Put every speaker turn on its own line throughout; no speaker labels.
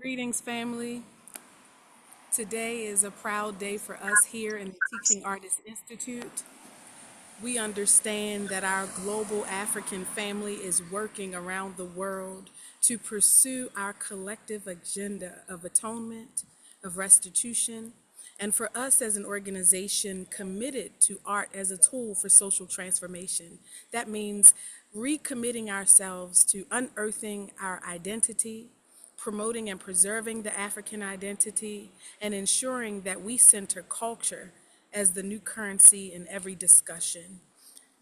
Greetings, family. Today is a proud day for us here in the Teaching Artists Institute. We understand that our global African family is working around the world to pursue our collective agenda of atonement, of restitution, and for us as an organization committed to art as a tool for social transformation. That means recommitting ourselves to unearthing our identity, promoting and preserving the African identity, and ensuring that we center culture as the new currency in every discussion.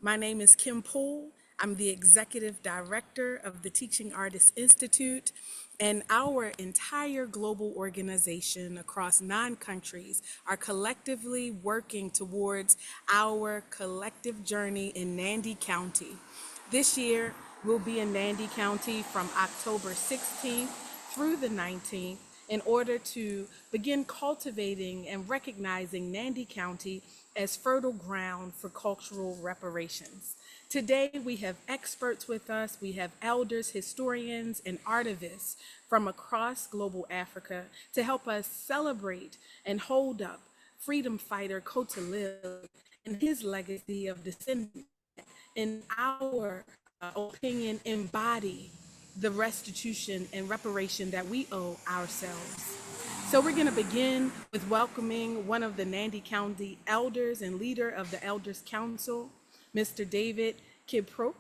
My name is Kim Poole. I'm the executive director of the Teaching Artists Institute, and our entire global organization across 9 countries are collectively working towards our collective journey in Nandi County. This year, we'll be in Nandi County from October 16th through the 19th in order to begin cultivating and recognizing Nandi County as fertile ground for cultural reparations. Today, we have experts with us. We have elders, historians, and artivists from across global Africa to help us celebrate and hold up freedom fighter Kotalil and his legacy of descendants in our opinion, embody the restitution and reparation that we owe ourselves. So we're going to begin with welcoming one of the Nandi County elders and leader of the Elders Council, Mr. David Kiprop.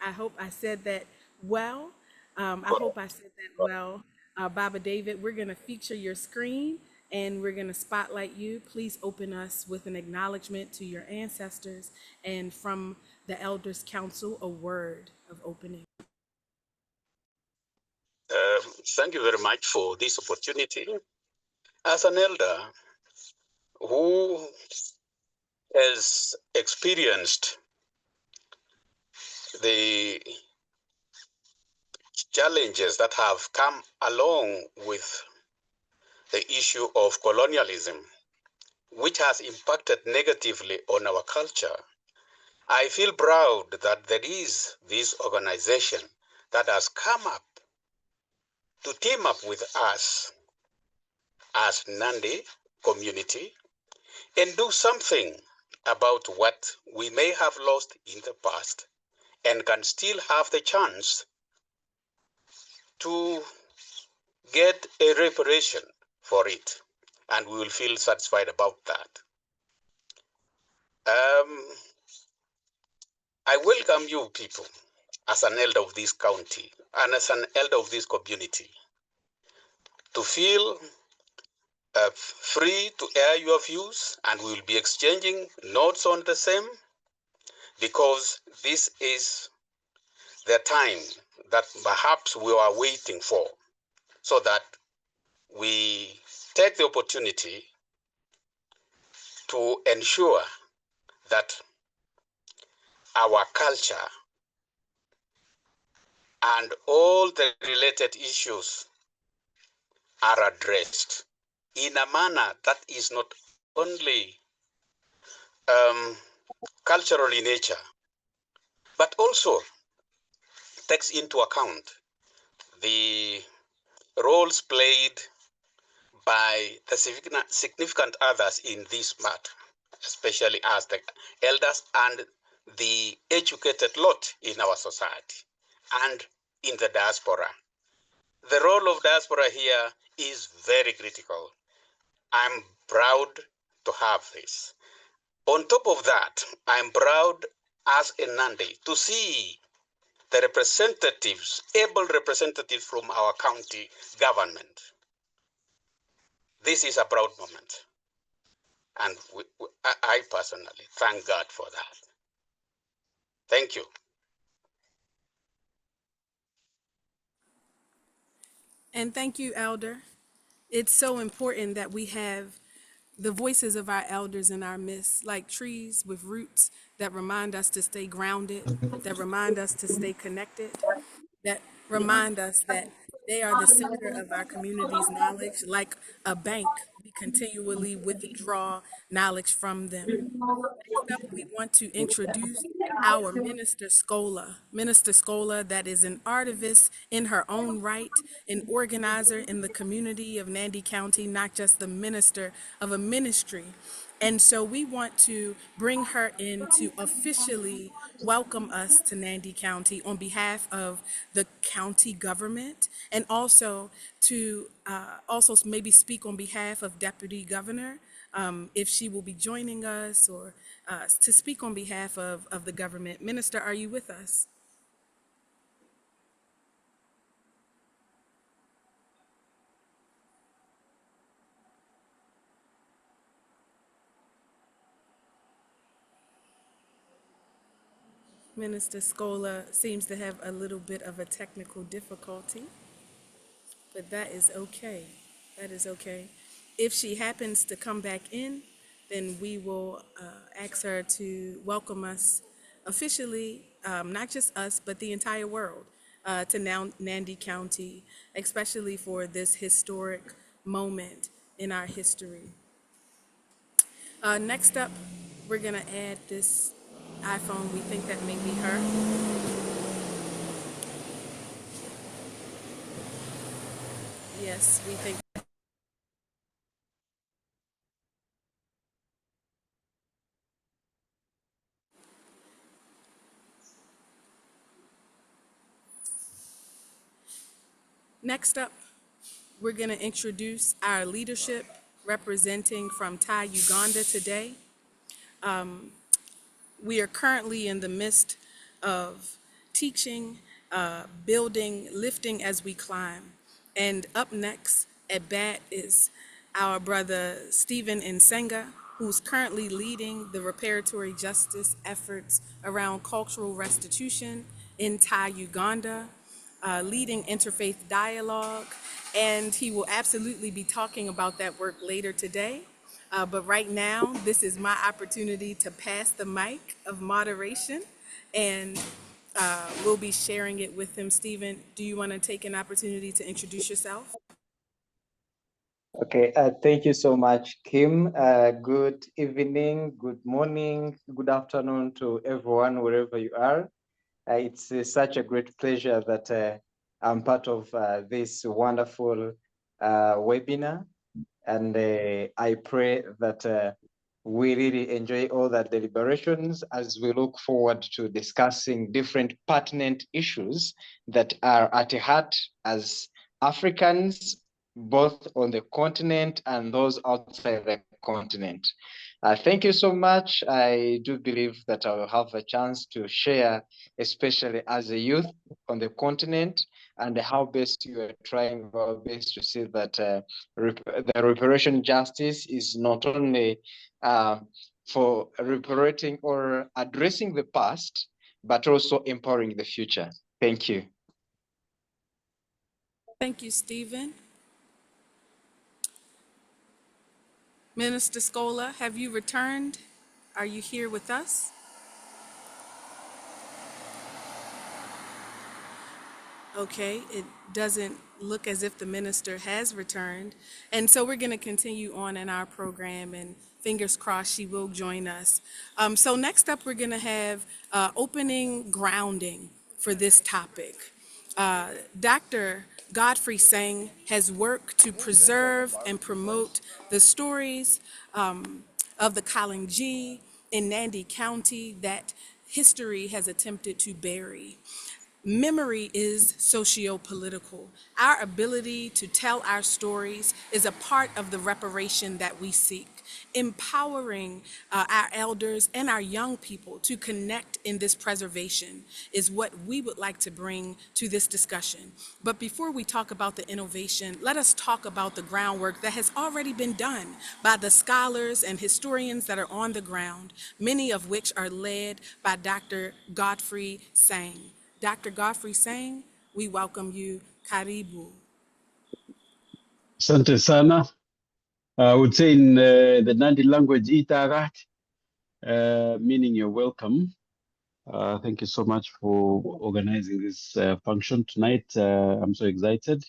I hope I said that well. I hope I said that well. Baba David, we're going to feature your screen and we're going to spotlight you. Please open us with an acknowledgement to your ancestors and from the Elders Council, a word of opening.
Thank you very much for this opportunity. As an elder who has experienced the challenges that have come along with the issue of colonialism, which has impacted negatively on our culture, I feel proud that there is this organization that has come up to team up with us as Nandi community and do something about what we may have lost in the past and can still have the chance to get a reparation for it. And we will feel satisfied about that. I welcome you people as an elder of this county and as an elder of this community to feel free to air your views, and we will be exchanging notes on the same, because this is the time that perhaps we are waiting for, so that we take the opportunity to ensure that our culture and all the related issues are addressed in a manner that is not only cultural in nature, but also takes into account the roles played by the significant others in this matter, especially as the elders and the educated lot in our society and in the diaspora. The role of diaspora here is very critical. I'm proud to have this. On top of that, I'm proud as a Nandi to see the representatives, able representatives from our county government. This is a proud moment. And I personally thank God for that. Thank you.
And thank you, Elder. It's so important that we have the voices of our elders in our midst, like trees with roots that remind us to stay grounded, that remind us to stay connected, that remind us that they are the center of our community's knowledge, like a bank. We continually withdraw knowledge from them. Next up, we want to introduce our Minister Scola. Minister Scola, that is an artivist in her own right, an organizer in the community of Nandi County, not just the minister of a ministry. And so we want to bring her in to officially welcome us to Nandi County on behalf of the county government, and also to also maybe speak on behalf of Deputy Governor, if she will be joining us, or to speak on behalf of the government. Minister, are you with us? Minister Scola seems to have a little bit of a technical difficulty, but that is okay. That is okay. If she happens to come back in, then we will ask her to welcome us officially, not just us, but the entire world, to Nandi County, especially for this historic moment in our history. Next up, we're gonna add this iPhone. We think that may be her. Yes, we think. Next up, we're going to introduce our leadership representing from Thai, Uganda today. We are currently in the midst of teaching, building, lifting as we climb. And up next at bat is our brother Stephen Nsenga, who's currently leading the reparatory justice efforts around cultural restitution in Thai, Uganda, leading interfaith dialogue, and he will absolutely be talking about that work later today. But right now, this is my opportunity to pass the mic of moderation, and we'll be sharing it with him. Stephen, do you want to take an opportunity to introduce yourself?
Okay, thank you so much, Kim. Good evening, good morning, good afternoon to everyone, wherever you are. It's such a great pleasure that I'm part of this wonderful webinar. And I pray that we really enjoy all the deliberations as we look forward to discussing different pertinent issues that are at heart as Africans, both on the continent and those outside the continent. Thank you so much. I do believe that I will have a chance to share, especially as a youth on the continent, and how best you are trying our best to see that the reparation justice is not only for reparating or addressing the past, but also empowering the future. Thank you.
Thank you, Stephen. Minister Scola, have you returned? Are you here with us? Okay, it doesn't look as if the minister has returned. And so we're going to continue on in our program, and fingers crossed she will join us. So next up, we're going to have opening grounding for this topic. Dr. Godfrey Singh has worked to preserve and promote the stories of the Kalenjin in Nandi County that history has attempted to bury. Memory is socio-political. Our ability to tell our stories is a part of the reparation that we seek. Empowering our elders and our young people to connect in this preservation is what we would like to bring to this discussion. But before we talk about the innovation, let us talk about the groundwork that has already been done by the scholars and historians that are on the ground, many of which are led by Dr. Godfrey Singh. Dr. Godfrey Singh, we welcome you. Karibu.
Asante sana. I would say in the Nandi language, itarat, meaning you're welcome. Thank you so much for organizing this function tonight. I'm so excited,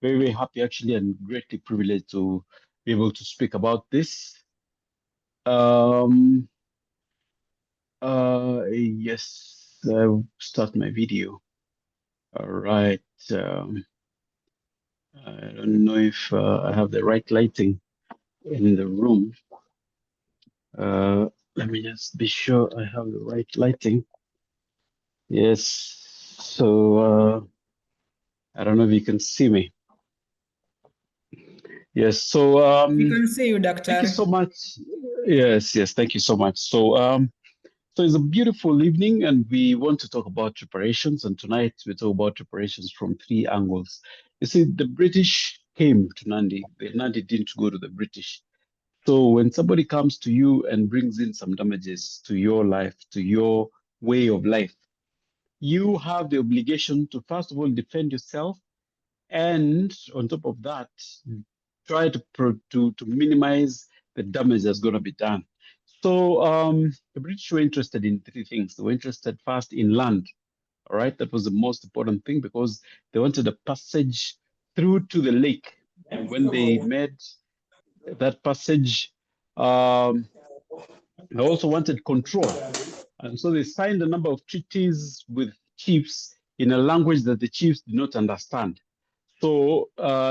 very, very happy actually, and greatly privileged to be able to speak about this. Yes, I'll start my video. All right. I don't know if I have the right lighting in the room. Let me just be sure I have the right lighting. Yes. So I don't know if you can see me. Yes. So
We can see you,
thank you
Doctor.
so much. Yes. Thank you so much. So it's a beautiful evening, and we want to talk about reparations. And tonight we talk about reparations from three angles. You see, the British came to Nandi. The Nandi didn't go to the British. So when somebody comes to you and brings in some damages to your life, to your way of life, you have the obligation to first of all defend yourself, and on top of that, try to minimize the damage that's going to be done. So the British were interested in three things. They were interested first in land. All right, that was the most important thing because they wanted a passage through to the lake. And when they made that passage, um, they also wanted control. And so they signed a number of treaties with chiefs in a language that the chiefs did not understand. So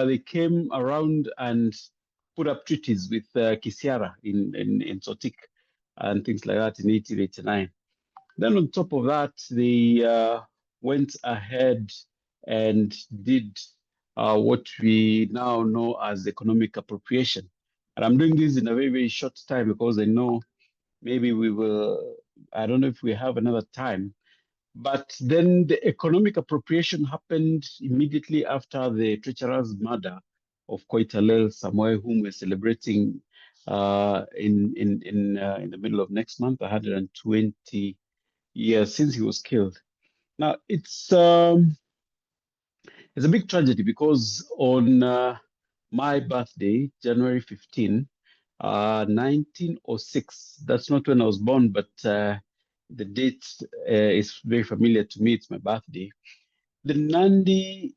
they came around and put up treaties with Kisiara in Sotik and things like that in 1889. Then on top of that, they went ahead and did what we now know as economic appropriation. And I'm doing this in a very, very short time because I know maybe we will, I don't know if we have another time, but then the economic appropriation happened immediately after the treacherous murder of Koitalel Samoei, whom we're celebrating in the middle of next month, 120 years since he was killed. Now it's a big tragedy because on my birthday, January 15, 1906, that's not when I was born, but the date is very familiar to me. It's my birthday. The Nandi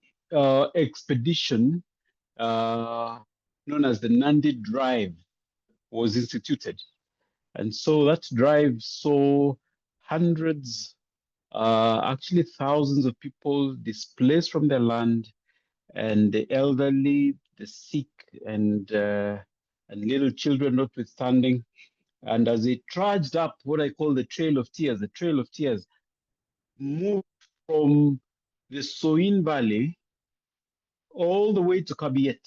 expedition, uh, known as the Nandi Drive, was instituted. And so that drive saw hundreds, actually thousands of people displaced from their land, and the elderly, the sick, and little children notwithstanding. And as they trudged up what I call the Trail of Tears moved from the Soin Valley all the way to Kabiet,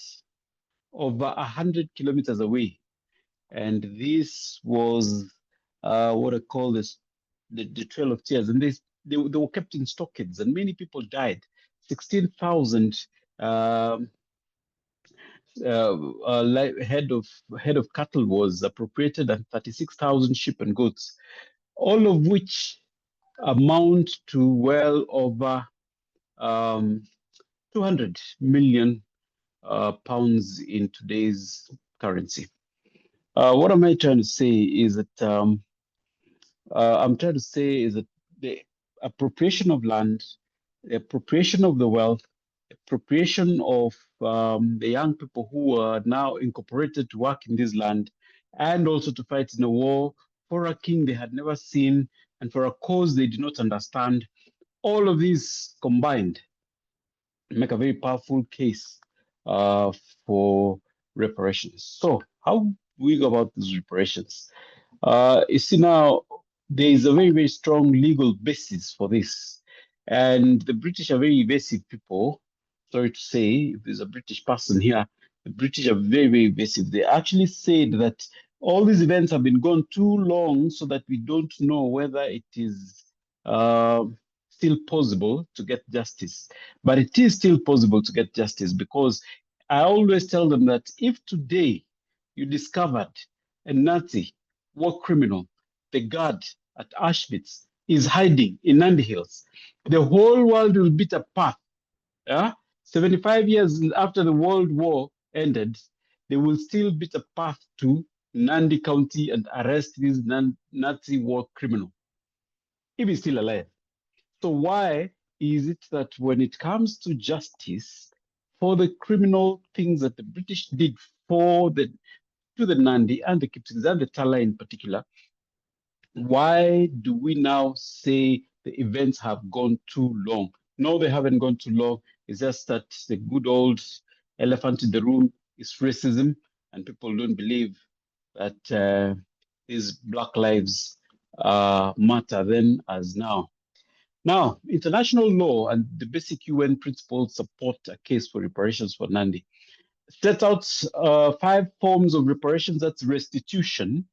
over 100 kilometers away. And this was what I call the Trail of Tears. And they were kept in stockades, and many people died. 16,000 um, head of cattle was appropriated, and 36,000 sheep and goats, all of which amount to well over 200 million pounds in today's currency. What am I trying to say is that I'm trying to say is that the appropriation of land, the appropriation of the wealth, appropriation of the young people who are now incorporated to work in this land, and also to fight in a war for a king they had never seen and for a cause they did not understand. All of these combined make a very powerful case uh, for reparations. So, how we go about these reparations? You see now, there is a very, very strong legal basis for this. And the British are very evasive people. Sorry to say, if there's a British person here, the British are very, very evasive. They actually said that all these events have been gone too long so that we don't know whether it is uh, still possible to get justice. But it is still possible to get justice because I always tell them that if today you discovered a Nazi war criminal, the guard at Auschwitz, is hiding in Nandi Hills, the whole world will beat a path. Yeah? 75 years after the World War ended, they will still beat a path to Nandi County and arrest this Nazi war criminal if he's still alive. So why is it that when it comes to justice for the criminal things that the British did for the to the Nandi and the Kipsigis and the Tala in particular, Why do we now say the events have gone too long? No, they haven't gone too long. It's just that the good old elephant in the room is racism, and people don't believe that these Black lives matter then as now. Now, international law and the basic UN principles support a case for reparations for Nandi. Set out 5 forms of reparations. That's restitution,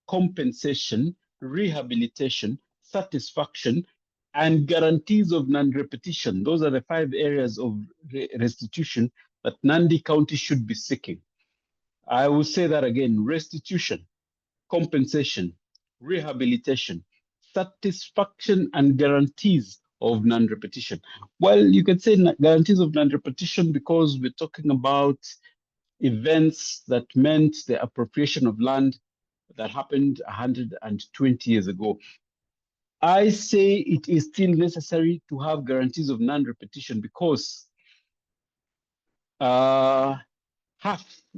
compensation, rehabilitation, satisfaction, and guarantees of non-repetition. Those are the 5 areas of restitution that Nandi County should be seeking. I will say that again: restitution, compensation, rehabilitation, satisfaction, and guarantees of non-repetition. Well, you can say guarantees of non-repetition because we're talking about events that meant the appropriation of land that happened 120 years ago. I say it is still necessary to have guarantees of non-repetition because half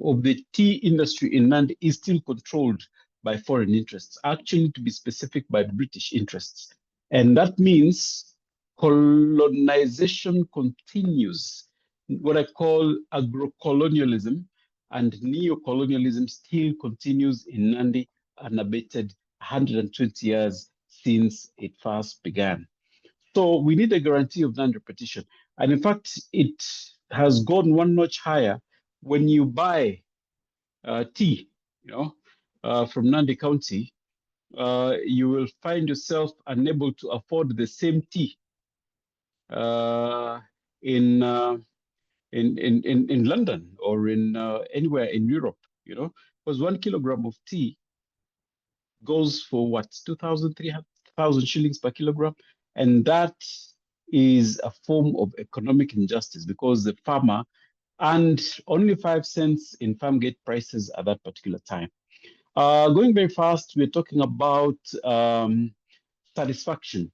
of the tea industry in Nandi is still controlled by foreign interests, actually, to be specific, by British interests. And that means colonization continues. What I call agrocolonialism and neo-colonialism still continues in Nandi unabated 120 years since it first began. So we need a guarantee of non-repetition. And in fact, it has gone one notch higher. When you buy tea, from Nandi County, you will find yourself unable to afford the same tea uh, in, uh, in London or in anywhere in Europe, because 1 kilogram of tea goes for what, 2,000, 3,000 shillings per kilogram. And that is a form of economic injustice because the farmer earned only 5 cents in farm gate prices at that particular time. Going very fast, we're talking about satisfaction.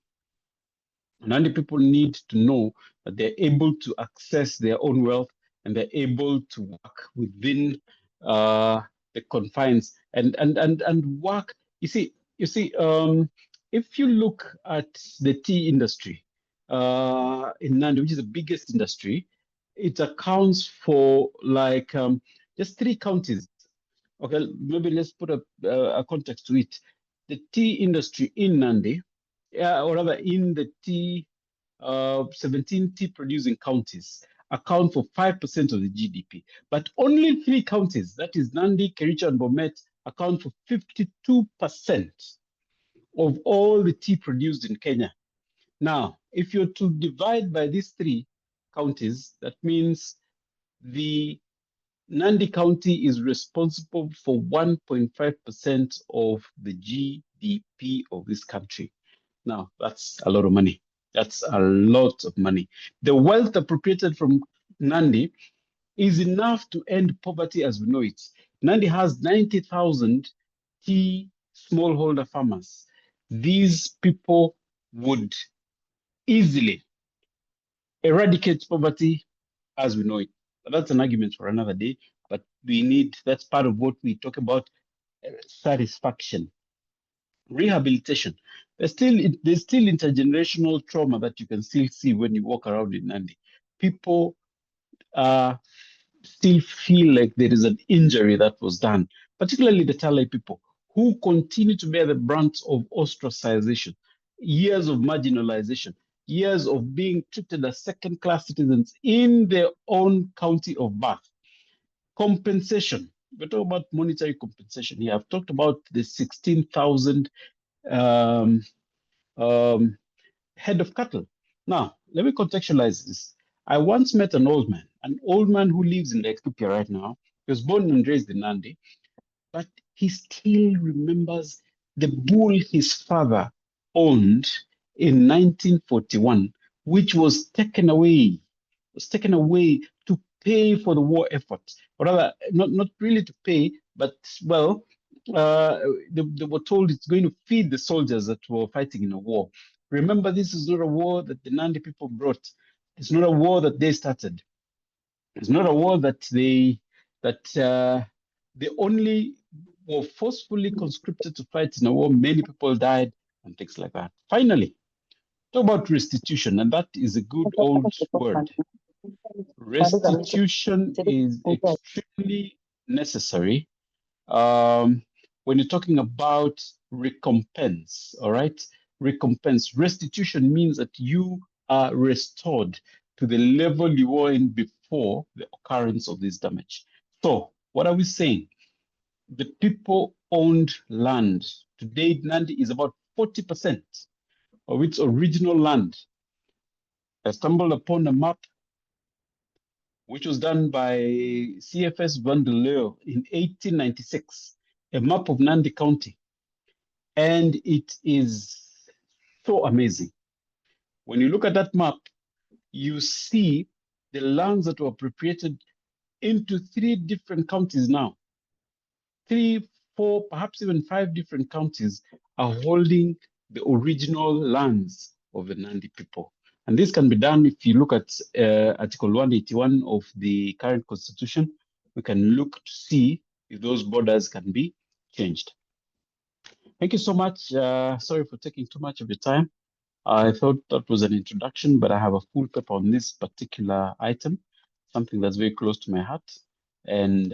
Nandi people need to know that they're able to access their own wealth and they're able to work within the confines and work. If you look at the tea industry in Nandi, which is the biggest industry, it accounts for like just 3 counties. Okay, maybe let's put a context to it. The tea industry in Nandi, or rather in the tea, 17 tea producing counties account for 5% of the GDP. But only 3 counties, that is Nandi, Kericho, and Bomet, account for 52% of all the tea produced in Kenya. Now, if you're to divide by these 3 counties, that means the Nandi County is responsible for 1.5% of the GDP of this country. Now, that's a lot of money. That's a lot of money. The wealth appropriated from Nandi is enough to end poverty as we know it. Nandi has 90,000 tea smallholder farmers. These people would easily eradicate poverty as we know it. But that's an argument for another day. But that's part of what we talk about, satisfaction. Rehabilitation. There's still intergenerational trauma that you can still see when you walk around in Nandi. People still feel like there is an injury that was done, particularly the Talai people who continue to bear the brunt of ostracization, years of marginalization, years of being treated as second-class citizens in their own county of birth. Compensation. We're talking about monetary compensation here. I've talked about the 16,000 um, head of cattle. Now, let me contextualize this. I once met an old man who lives in Ethiopia right now. He was born and raised in Nandi, but he still remembers the bull his father owned in 1941, which was taken away to pay for the war effort. Or rather, not really to pay, but, well, they were told it's going to feed the soldiers that were fighting in a war. Remember, this is not a war that the Nandi people brought. It's not a war that they started. It's not a war that they only were forcefully conscripted to fight in a war. Many people died and things like that. Finally, talk about restitution, and that is a good old word. Restitution is extremely necessary when you're talking about recompense, all right? Recompense. Restitution means that you are restored to the level you were in before the occurrence of this damage. So, what are we saying? The people owned land. Today, Nandi is about 40% of its original land. I stumbled upon a map which was done by CFS Van der Leeuw in 1896, a map of Nandi County. And it is so amazing. When you look at that map, you see the lands that were appropriated into 3 different counties now. 3, 4, perhaps even 5 different counties are holding the original lands of the Nandi people. And this can be done if you look at Article 181 of the current constitution. We can look to see if those borders can be changed. Thank you so much. Sorry for taking too much of your time. I thought that was an introduction, but I have a full paper on this particular item, something that's very close to my heart, and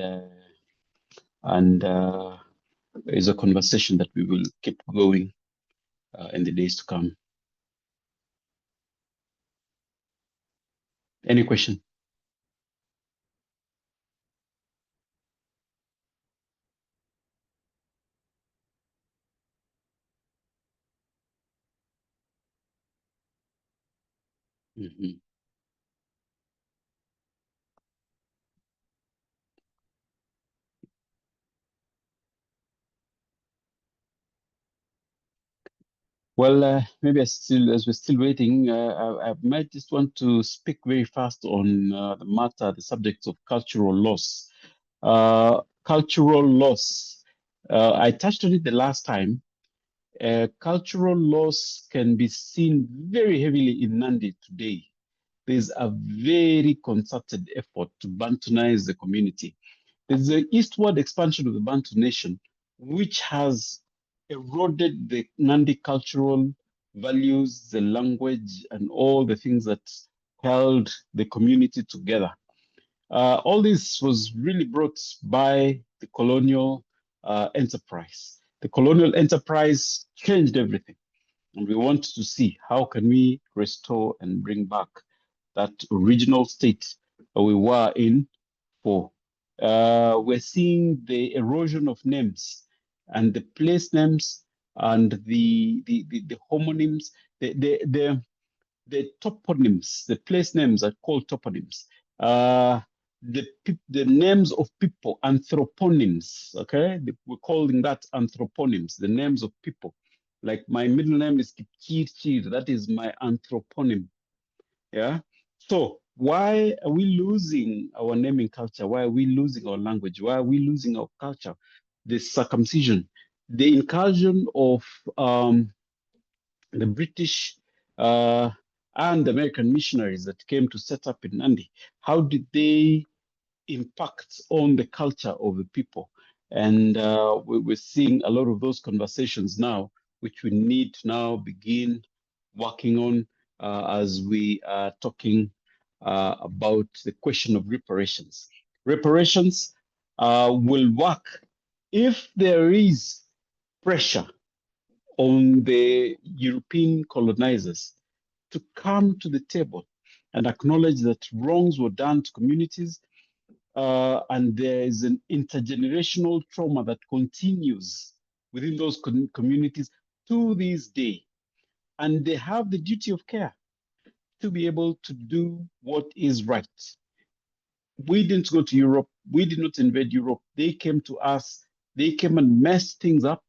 is a conversation that we will keep going in the days to come. Any question? Mhm. Well, maybe as we're still waiting, I might just want to speak very fast on the subject of cultural loss. Cultural loss. I touched on it the last time. Cultural loss can be seen very heavily in Nandi today. There's a very concerted effort to Bantunize the community. There's the eastward expansion of the Bantu nation, which has eroded the Nandi cultural values, the language, and all the things that held the community together. All this was really brought by the colonial enterprise. The colonial enterprise changed everything, and we want to see how can we restore and bring back that original state that we were in for. We're seeing the erosion of names and the place names and the homonyms, the toponyms, the place names are called toponyms. The names of people, anthroponyms, okay? We're calling that anthroponyms, the names of people. Like my middle name is Kipchirchir, that is my anthroponym, yeah? So why are we losing our naming culture? Why are we losing our language? Why are we losing our culture? The circumcision, the incursion of the British and American missionaries that came to set up in Nandi, how did they impact on the culture of the people? And we're seeing a lot of those conversations now, which we need to now begin working on as we are talking about the question of reparations. Reparations will work if there is pressure on the European colonizers to come to the table and acknowledge that wrongs were done to communities, and there is an intergenerational trauma that continues within those communities to this day. And they have the duty of care to be able to do what is right. We didn't go to Europe. We did not invade Europe. They came to us. They came and messed things up.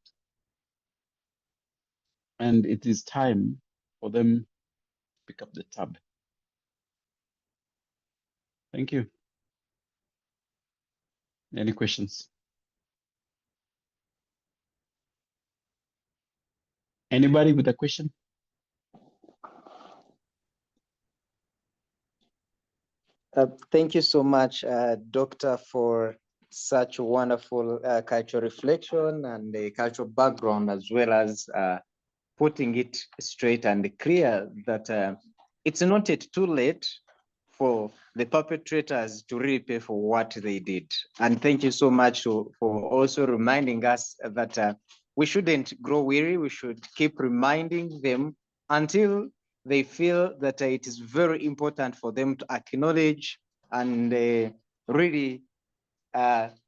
And it is time for them to pick up the tab. Thank you. Any questions? Anybody with a question?
Thank you so much, Doctor, for such a wonderful cultural reflection and a cultural background, as well as putting it straight and clear that it's not yet too late for the perpetrators to really pay for what they did. And thank you so much for also reminding us that we shouldn't grow weary. We should keep reminding them until they feel that it is very important for them to acknowledge and really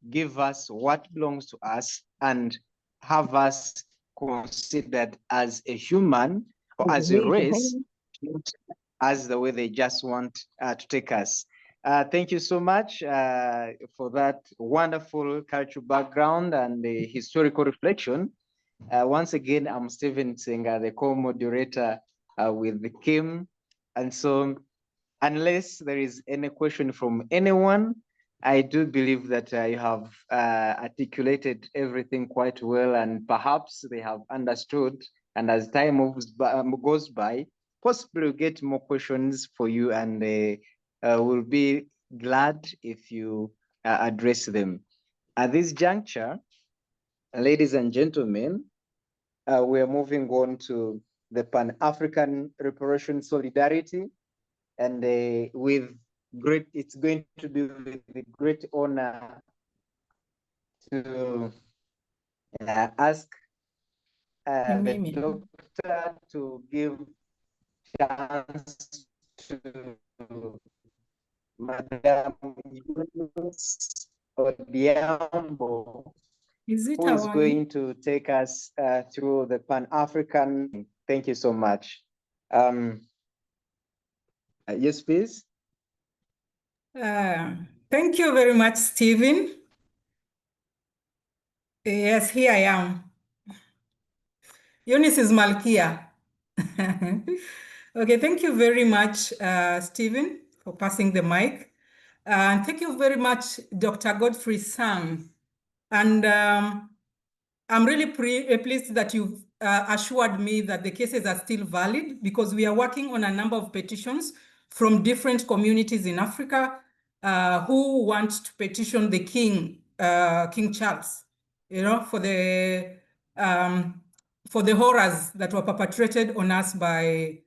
give us what belongs to us and have us considered as a human or as a race, not as the way they just want to take us. Thank you so much for that wonderful cultural background and the historical reflection. Once again, I'm Stephen Singer, the co-moderator with Kim. And so unless there is any question from anyone, I do believe that you have articulated everything quite well, and perhaps they have understood. And as time goes by, possibly we'll get more questions for you, and we'll be glad if you address them. At this juncture, ladies and gentlemen, we are moving on to the Pan-African Reparation Solidarity. And it's going to be with a great honor to ask the doctor to give chance to Madam Eunice Odhiambo, who is going to take us through the Pan-African. Thank you so much. Yes, please.
Thank you very much, Stephen. Yes, here I am. Eunice is Malkia. Okay, thank you very much, Stephen, for passing the mic. And thank you very much, Dr. Godfrey Sang. And I'm really pleased that you've assured me that the cases are still valid, because we are working on a number of petitions from different communities in Africa who want to petition the King, King Charles, you know, for the horrors that were perpetrated on us by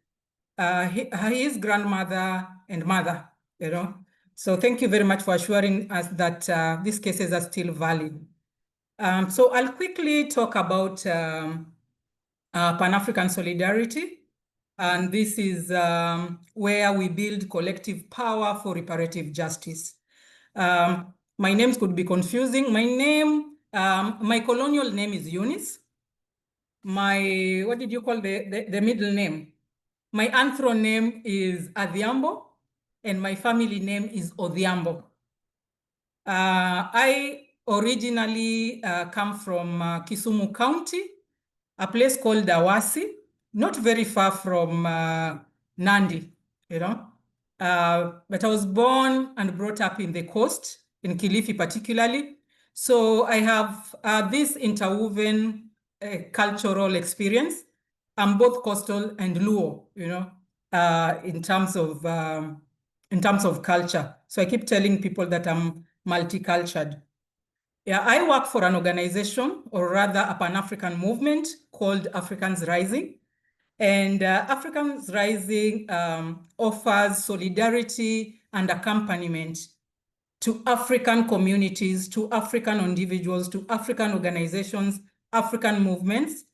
his grandmother and mother, you know. So thank you very much for assuring us that these cases are still valid. So I'll quickly talk about Pan-African solidarity. And this is where we build collective power for reparative justice. My names could be confusing. My name, my colonial name is Eunice. My, what did you call the middle name? My anthro name is Adhiambo, and my family name is Odhiambo. I originally come from Kisumu County, a place called Awasi, not very far from Nandi, you know. But I was born and brought up in the coast, in Kilifi particularly. So I have this interwoven cultural experience. I'm both coastal and Luo, you know, in terms of culture. So I keep telling people that I'm multicultural. Yeah, I work for an organization, or rather a Pan-African movement called Africans Rising. And Africans Rising offers solidarity and accompaniment to African communities, to African individuals, to African organizations, African movements,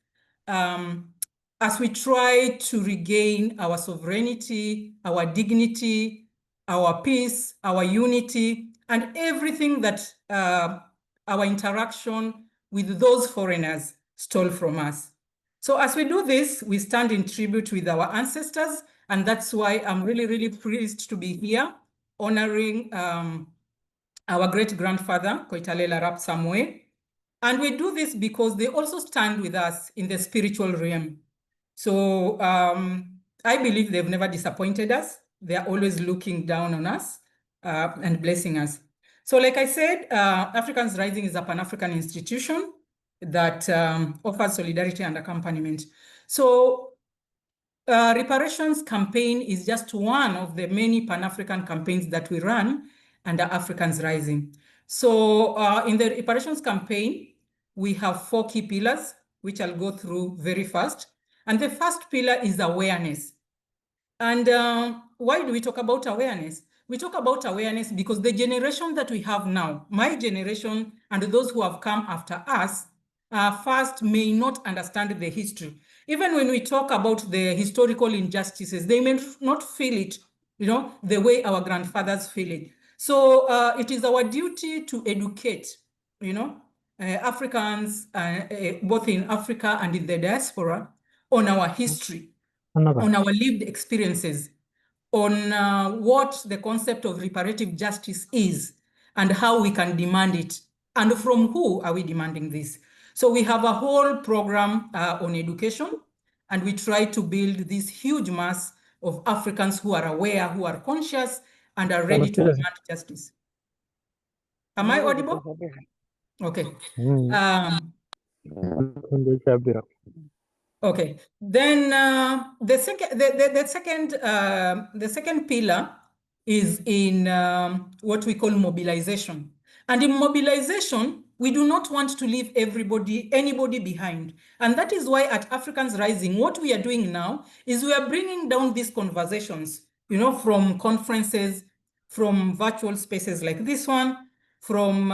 as we try to regain our sovereignty, our dignity, our peace, our unity, and everything that our interaction with those foreigners stole from us. So as we do this, we stand in tribute with our ancestors, and that's why I'm really, really pleased to be here, honoring our great-grandfather, Koitalel Arap Samoe. And we do this because they also stand with us in the spiritual realm. So I believe they've never disappointed us. They're always looking down on us and blessing us. So like I said, Africans Rising is a Pan-African institution that offers solidarity and accompaniment. So Reparations campaign is just one of the many Pan-African campaigns that we run under Africans Rising. So in the reparations campaign, we have 4 key pillars, which I'll go through very fast. And the first pillar is awareness. And why do we talk about awareness? We talk about awareness because the generation that we have now, my generation and those who have come after us, first may not understand the history. Even when we talk about the historical injustices, they may not feel it, the way our grandfathers feel it. So it is our duty to educate, Africans, both in Africa and in the diaspora, on our history, on our lived experiences, on what the concept of reparative justice is and how we can demand it, and from who are we demanding this. So we have a whole program on education, and we try to build this huge mass of Africans who are aware, who are conscious, and are ready to demand justice. Am I audible? Okay. Okay. Then the second pillar is in what we call mobilization. And in mobilization, we do not want to leave anybody behind. And that is why at Africans Rising, what we are doing now is we are bringing down these conversations, from conferences, from virtual spaces like this one, from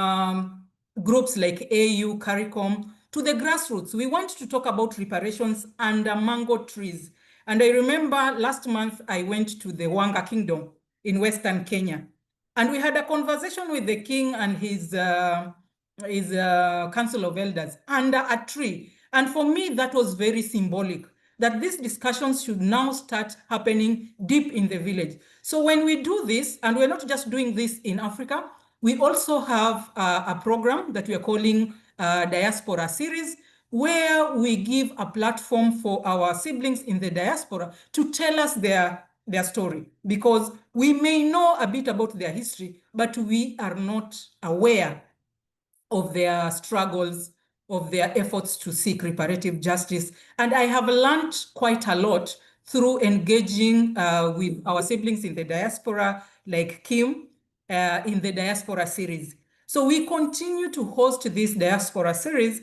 groups like AU, CARICOM, to the grassroots. We want to talk about reparations under mango trees. And I remember last month I went to the Wanga Kingdom in Western Kenya. And we had a conversation with the king and his council of elders under a tree. And for me, that was very symbolic, that these discussions should now start happening deep in the village. So when we do this, and we're not just doing this in Africa, we also have a program that we are calling Diaspora Series, where we give a platform for our siblings in the diaspora to tell us their story, because we may know a bit about their history, but we are not aware of their struggles, of their efforts to seek reparative justice. And I have learned quite a lot through engaging with our siblings in the diaspora, like Kim, in the Diaspora Series. So we continue to host this Diaspora Series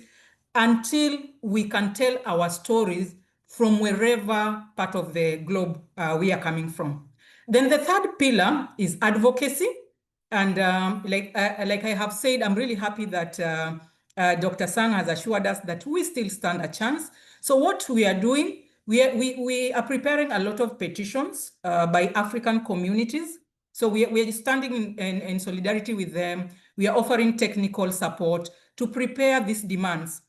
until we can tell our stories from wherever part of the globe we are coming from. Then the third pillar is advocacy. And like I have said, I'm really happy that Dr. Sang has assured us that we still stand a chance. So what we are doing, we are preparing a lot of petitions by African communities. So we are standing in solidarity with them. We are offering technical support to prepare these demands.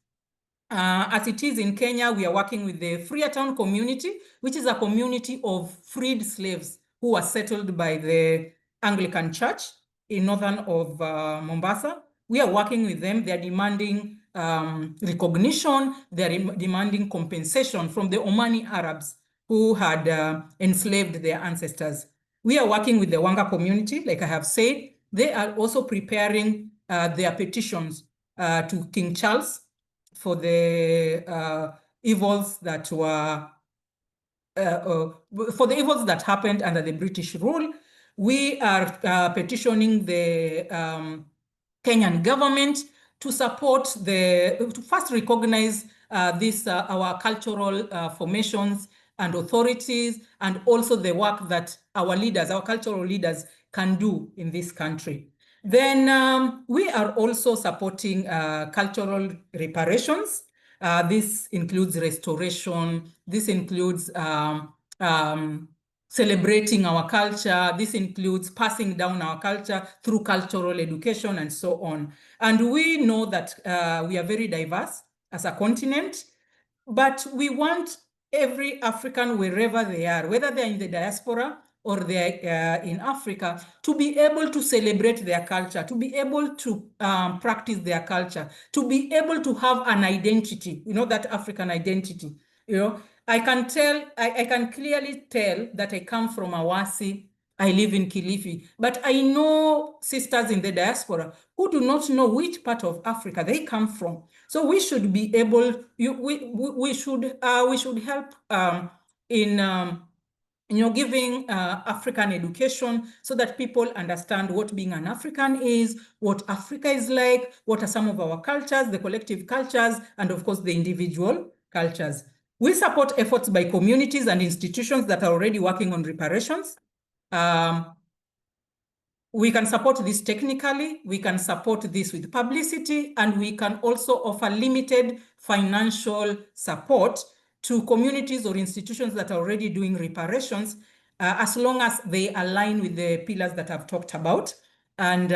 As it is in Kenya, we are working with the Freetown community, which is a community of freed slaves who were settled by the Anglican Church in northern of Mombasa. We are working with them. They are demanding recognition. They are demanding compensation from the Omani Arabs who had enslaved their ancestors. We are working with the Wanga community, like I have said. They are also preparing their petitions to King Charles for the evils that were for the evils that happened under the British rule. We are petitioning the Kenyan government to support to first recognize our cultural formations and authorities, and also the work that our leaders, our cultural leaders, can do in this country. Then we are also supporting cultural reparations. This includes restoration. This includes celebrating our culture. This includes passing down our culture through cultural education and so on. And we know that we are very diverse as a continent, but we want every African, wherever they are, whether they're in the diaspora or they're in Africa, to be able to celebrate their culture, to be able to practice their culture, to be able to have an identity, that African identity. I can clearly tell that I come from Awasi, I live in Kilifi, but I know sisters in the diaspora who do not know which part of Africa they come from. So we should be able, we should help in giving African education so that people understand what being an African is, what Africa is like, what are some of our cultures, the collective cultures, and of course the individual cultures. We support efforts by communities and institutions that are already working on reparations. We can support this technically, we can support this with publicity, and we can also offer limited financial support to communities or institutions that are already doing reparations, as long as they align with the pillars that I've talked about. And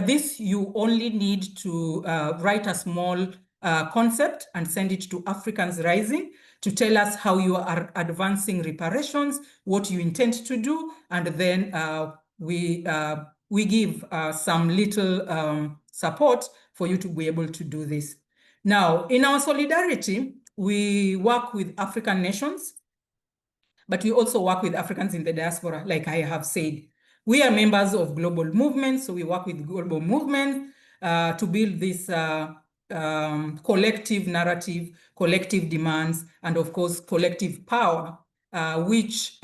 this, you only need to write a small concept and send it to Africans Rising to tell us how you are advancing reparations, what you intend to do, and then we give some little support for you to be able to do this. Now, in our solidarity, we work with African nations, but we also work with Africans in the diaspora, like I have said. We are members of global movements, so we work with global movements to build this collective narrative, collective demands, and of course, collective power, which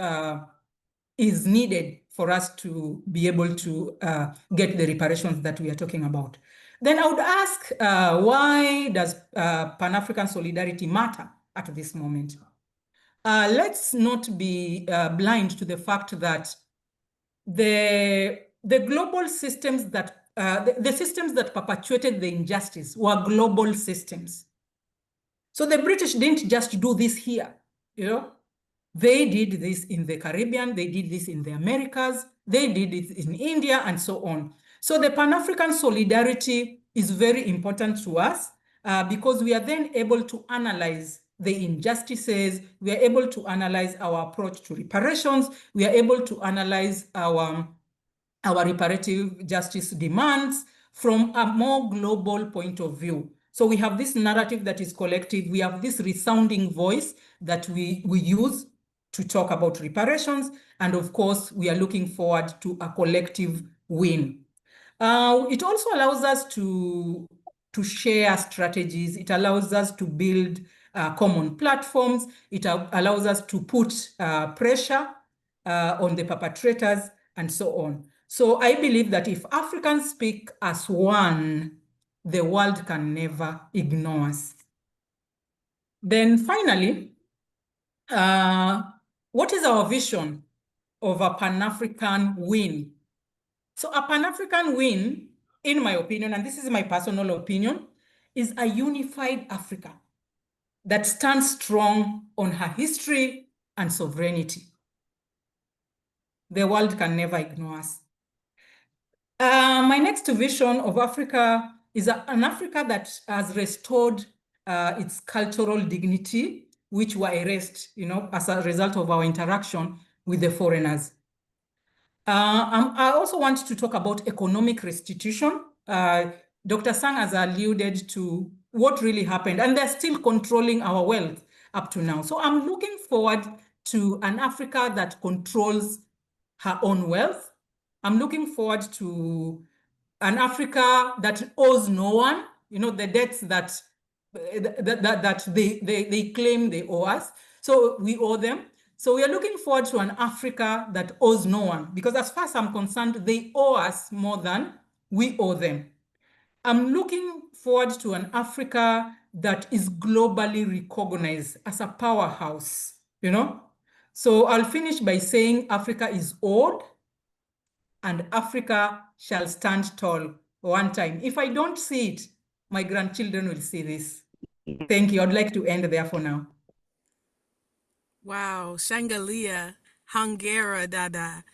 is needed for us to be able to get the reparations that we are talking about. Then I would ask, why does Pan-African solidarity matter at this moment? Let's not be blind to the fact that the global systems that, the systems that perpetuated the injustice were global systems. So the British didn't just do this here, you know? They did this in the Caribbean, they did this in the Americas, they did it in India, and so on. So the Pan-African solidarity is very important to us because we are then able to analyze the injustices, we are able to analyze our approach to reparations, we are able to analyze our reparative justice demands from a more global point of view. So we have this narrative that is collective, we have this resounding voice that we use to talk about reparations, and of course, we are looking forward to a collective win. It also allows us to share strategies. It allows us to build common platforms. It allows us to put pressure on the perpetrators and so on. So I believe that if Africans speak as one, the world can never ignore us. Then finally, what is our vision of a Pan-African win? So a Pan-African win, in my opinion, and this is my personal opinion, is a unified Africa that stands strong on her history and sovereignty. The world can never ignore us. My next vision of Africa is an Africa that has restored its cultural dignity, which were erased, you know, as a result of our interaction with the foreigners. I also want to talk about economic restitution. Dr. Sang has alluded to what really happened, and they're still controlling our wealth up to now. So I'm looking forward to an Africa that controls her own wealth. I'm looking forward to an Africa that owes no one, you know, the debts that they claim they owe us. So we owe them. So we are looking forward to an Africa that owes no one, because as far as I'm concerned, they owe us more than we owe them. I'm looking forward to an Africa that is globally recognized as a powerhouse, you know? So I'll finish by saying Africa is old and Africa shall stand tall one time. If I don't see it, my grandchildren will see this. Thank you. I'd like to end there for now.
Wow, Shangalia, Hangera Dada.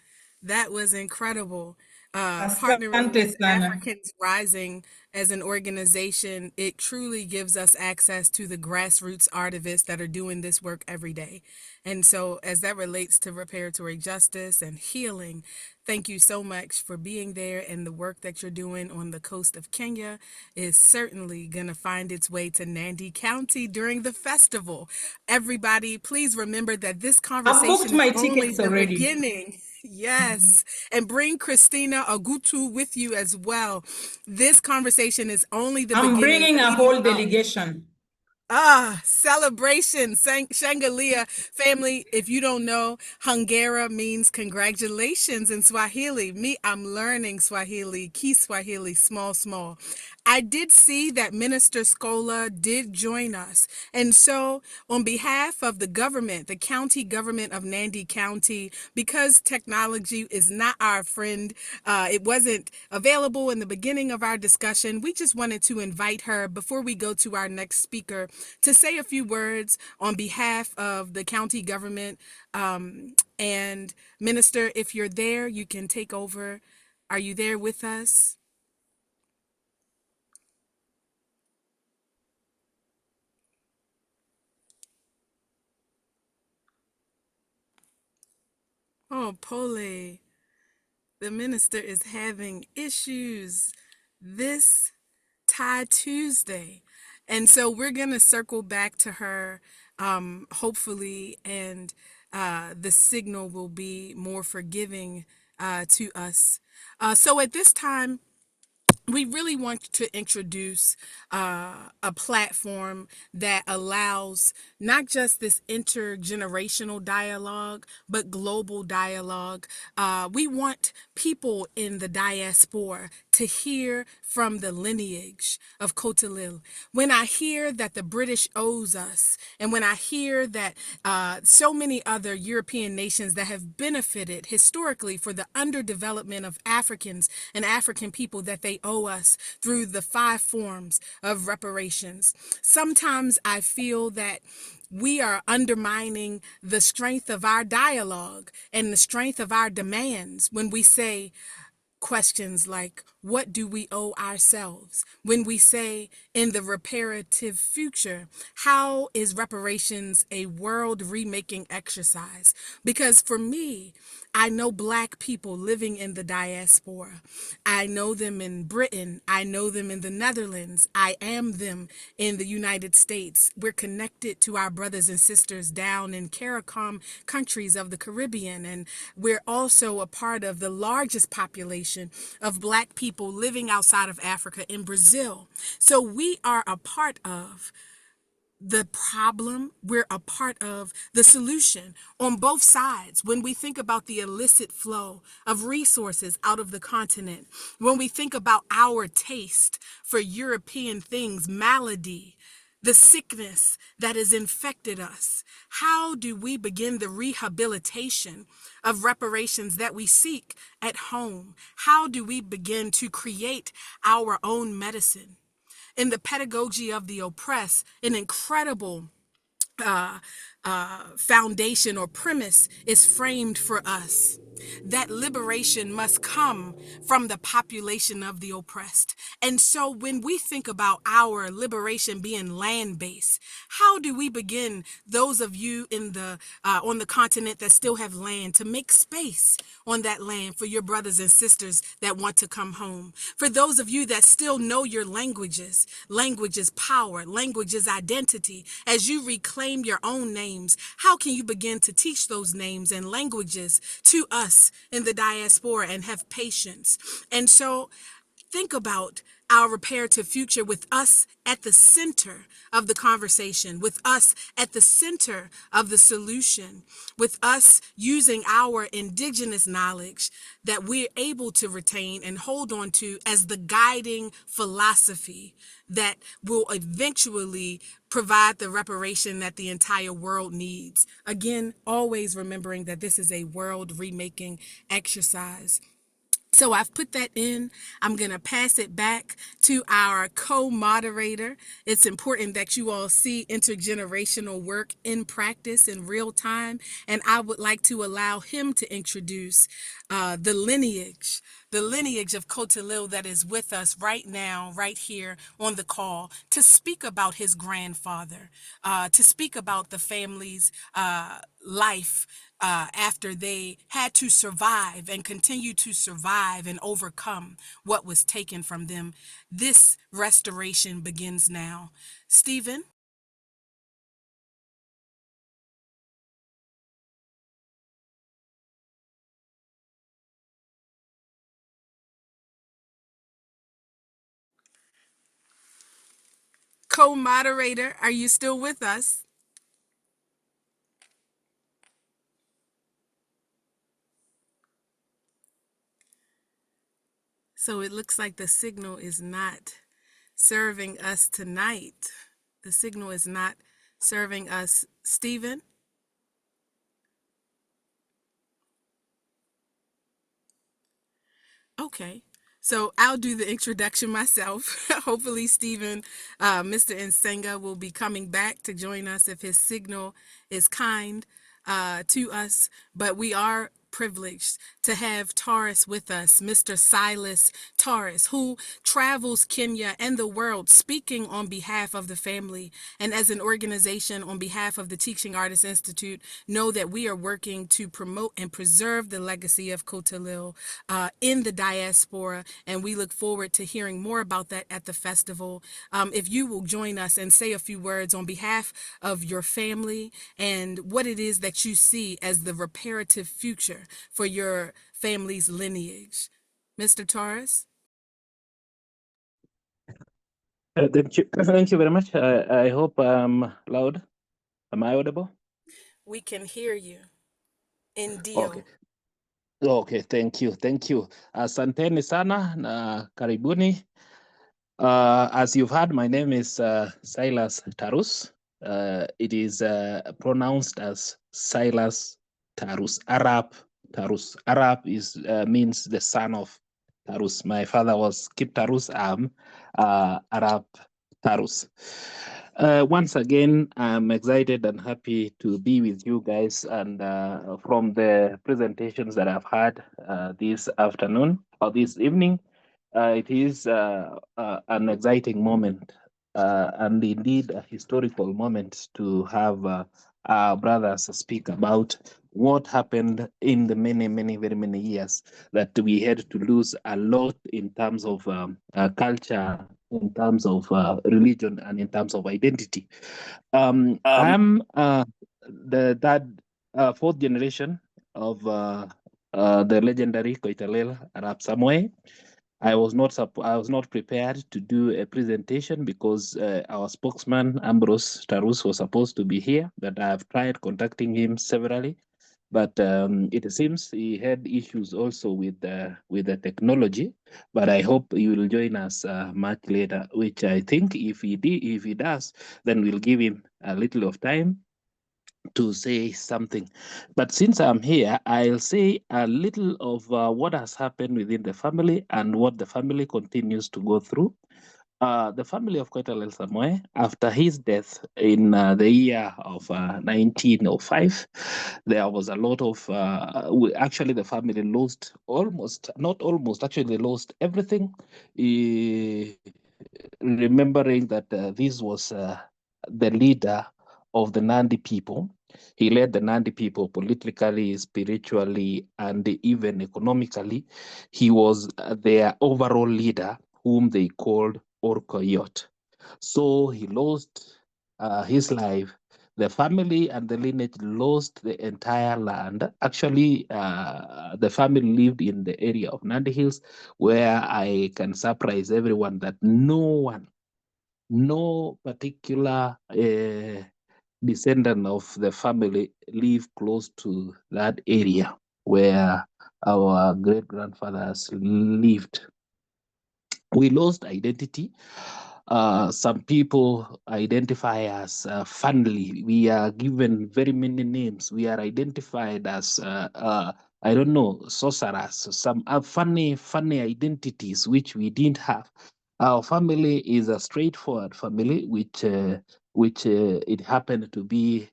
That was incredible. Partnering with Africans Rising as an organization, it truly gives us access to the grassroots artivists that are doing this work every day. And so as that relates to reparatory justice and healing, thank you so much for being there, and the work that you're doing on the coast of Kenya is certainly going to find its way to Nandi County during the festival. Everybody, please remember that this conversation is only the beginning. Yes, and bring Christina Agutu with you as well. This conversation is only the beginning.
I'm bringing a whole delegation.
Celebration, Shangalia family. If you don't know, Hongera means congratulations in Swahili. Me, I'm learning Swahili, Kiswahili, small, small. I did see that Minister Scola did join us. And so, on behalf of the government, the county government of Nandi County, because technology is not our friend, it wasn't available in the beginning of our discussion. We just wanted to invite her before we go to our next speaker to say a few words on behalf of the county government. And Minister, if you're there, you can take over. Are you there with us? Oh, Pole, the minister is having issues this Tuesday. And so we're going to circle back to her, hopefully, and the signal will be more forgiving to us. So at this time, we really want to introduce a platform that allows not just this intergenerational dialogue, but global dialogue. We want people in the diaspora to hear from the lineage of Cotalil. When I hear that the British owes us, and when I hear that so many other European nations that have benefited historically for the underdevelopment of Africans and African people, that they owe us through the 5 forms of reparations. Sometimes I feel that we are undermining the strength of our dialogue and the strength of our demands when we say questions like, what do we owe ourselves? When we say in the reparative future, how is reparations a world remaking exercise? Because for me, I know Black people living in the diaspora. I know them in Britain. I know them in the Netherlands. I am them in the United States. We're connected to our brothers and sisters down in CARICOM countries of the Caribbean. And we're also a part of the largest population of Black people living outside of Africa in Brazil. So we are a part of the problem, we're a part of the solution on both sides. When we think about the illicit flow of resources out of the continent, when we think about our taste for European things, malady, the sickness that has infected us, how do we begin the rehabilitation of reparations that we seek at home? How do we begin to create our own medicine? In the pedagogy of the oppressed, an incredible foundation or premise is framed for us. That liberation must come from the population of the oppressed. And so when we think about our liberation being land-based, how do we begin, those of you in the on the continent that still have land, to make space on that land for your brothers and sisters that want to come home? For those of you that still know your languages, language is power, language is identity. As you reclaim your own names, how can you begin to teach those names and languages to us in the diaspora and have patience? And so think about our reparative future with us at the center of the conversation, with us at the center of the solution, with us using our indigenous knowledge that we're able to retain and hold on to as the guiding philosophy that will eventually provide the reparation that the entire world needs. Again, always remembering that this is a world remaking exercise. So I've put that in. I'm going to pass it back to our co-moderator. It's important that you all see intergenerational work in practice in real time. And I would like to allow him to introduce the lineage of Cotalil that is with us right now, right here on the call, to speak about his grandfather, to speak about the family's life after they had to survive and continue to survive and overcome what was taken from them. This restoration begins now. Stephen? Co-moderator, are you still with us? So it looks like the signal is not serving us tonight. The signal is not serving us. Stephen? Okay. So I'll do the introduction myself. Hopefully, Stephen, Mr. Nsenga will be coming back to join us if his signal is kind to us. But we are privileged to have Taurus with us, Mr. Silas Taurus, who travels Kenya and the world speaking on behalf of the family. And as an organization on behalf of the Teaching Artists Institute, know that we are working to promote and preserve the legacy of Kotalil in the diaspora. And we look forward to hearing more about that at the festival. If you will join us and say a few words on behalf of your family and what it is that you see as the reparative future for your family's lineage. Mr. Torres?
Thank you very much. I hope I'm loud. Am I audible?
We can hear you.
Okay.
Indio.
Okay, thank you. Thank you. Asanteni sana na karibuni. As you've heard, my name is Silas Tarus. It is pronounced as Silas Tarus. Arab Tarus. Arab is means the son of Tarus. My father was Kip Tarus. I'm Arab Tarus. Once again, I'm excited and happy to be with you guys. And from the presentations that I've had this afternoon or this evening, it is an exciting moment and indeed a historical moment to have our brothers speak about what happened in the very many years that we had to lose a lot in terms of culture, in terms of religion, and in terms of identity. I'm fourth generation of the legendary Koitalel Arab Samoe. I was not prepared to do a presentation because our spokesman Ambrose Tarus was supposed to be here, but I've tried contacting him severally. But it seems he had issues also with the technology. But I hope he will join us much later. Which I think if he does, then we'll give him a little of time to say something. But since I'm here, I'll say a little of what has happened within the family and what the family continues to go through. The family of Koitalel Samoe, after his death in the year of 1905, there was a lot of, actually the family lost actually lost everything. Remembering that this was the leader of the Nandi people. He led the Nandi people politically, spiritually, and even economically. He was their overall leader, whom they called Orkoyot. So he lost his life. The family and the lineage lost the entire land. Actually, the family lived in the area of Nandi Hills, where I can surprise everyone that no particular descendant of the family live close to that area where our great grandfathers lived. We lost identity. Some people identify as family. We are given very many names. We are identified as I don't know, sorcerers. Some funny identities which we didn't have. Our family is a straightforward family, which it happened to be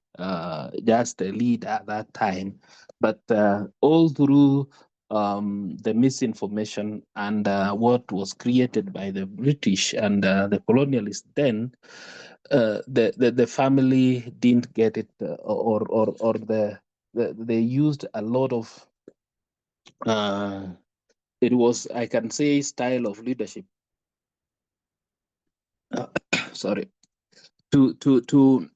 just a lead at that time. But all through the misinformation and what was created by the British and the colonialists then, the family didn't get it, or they used a lot of it was, I can say, style of leadership. Sorry, to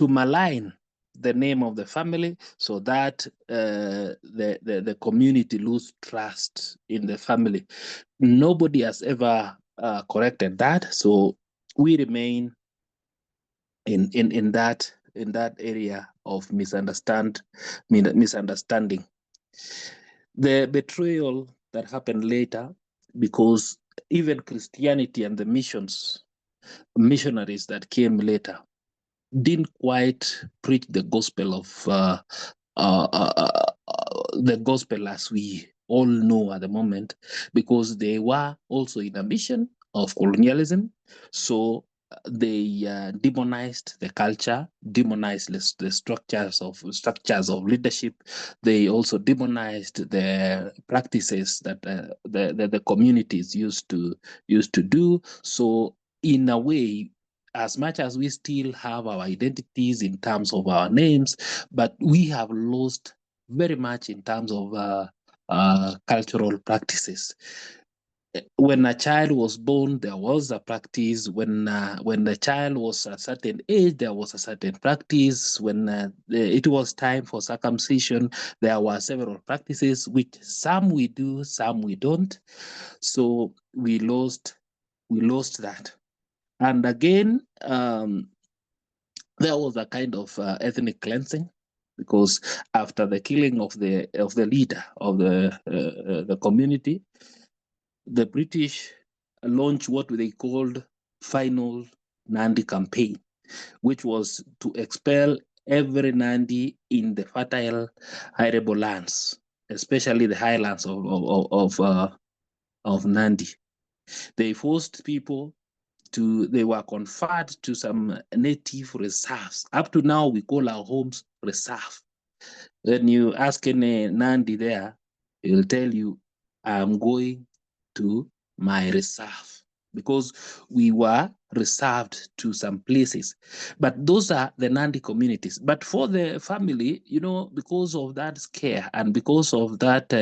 malign the name of the family so that the community lose trust in the family. Nobody has ever corrected that. So we remain in that area of misunderstanding. The betrayal that happened later, because even Christianity and the missionaries that came later didn't quite preach the gospel of the gospel as we all know at the moment, because they were also in a mission of colonialism. So they demonized the culture, demonized the structures of leadership. They also demonized the practices that the communities used to do. So in a way, as much as we still have our identities in terms of our names, but we have lost very much in terms of cultural practices. When a child was born, there was a practice. When the child was a certain age, there was a certain practice. When it was time for circumcision, there were several practices, which some we do, some we don't. So we lost that. And again, there was a kind of ethnic cleansing, because after the killing of the leader of the community, the British launched what they called Final Nandi campaign, which was to expel every Nandi in the fertile, arable lands, especially the highlands of Nandi. They forced people they were conferred to some native reserves. Up to now, we call our homes reserve. When you ask any Nandi there, he'll tell you, I'm going to my reserve, because we were reserved to some places. But those are the Nandi communities. But for the family, because of that scare and because of that,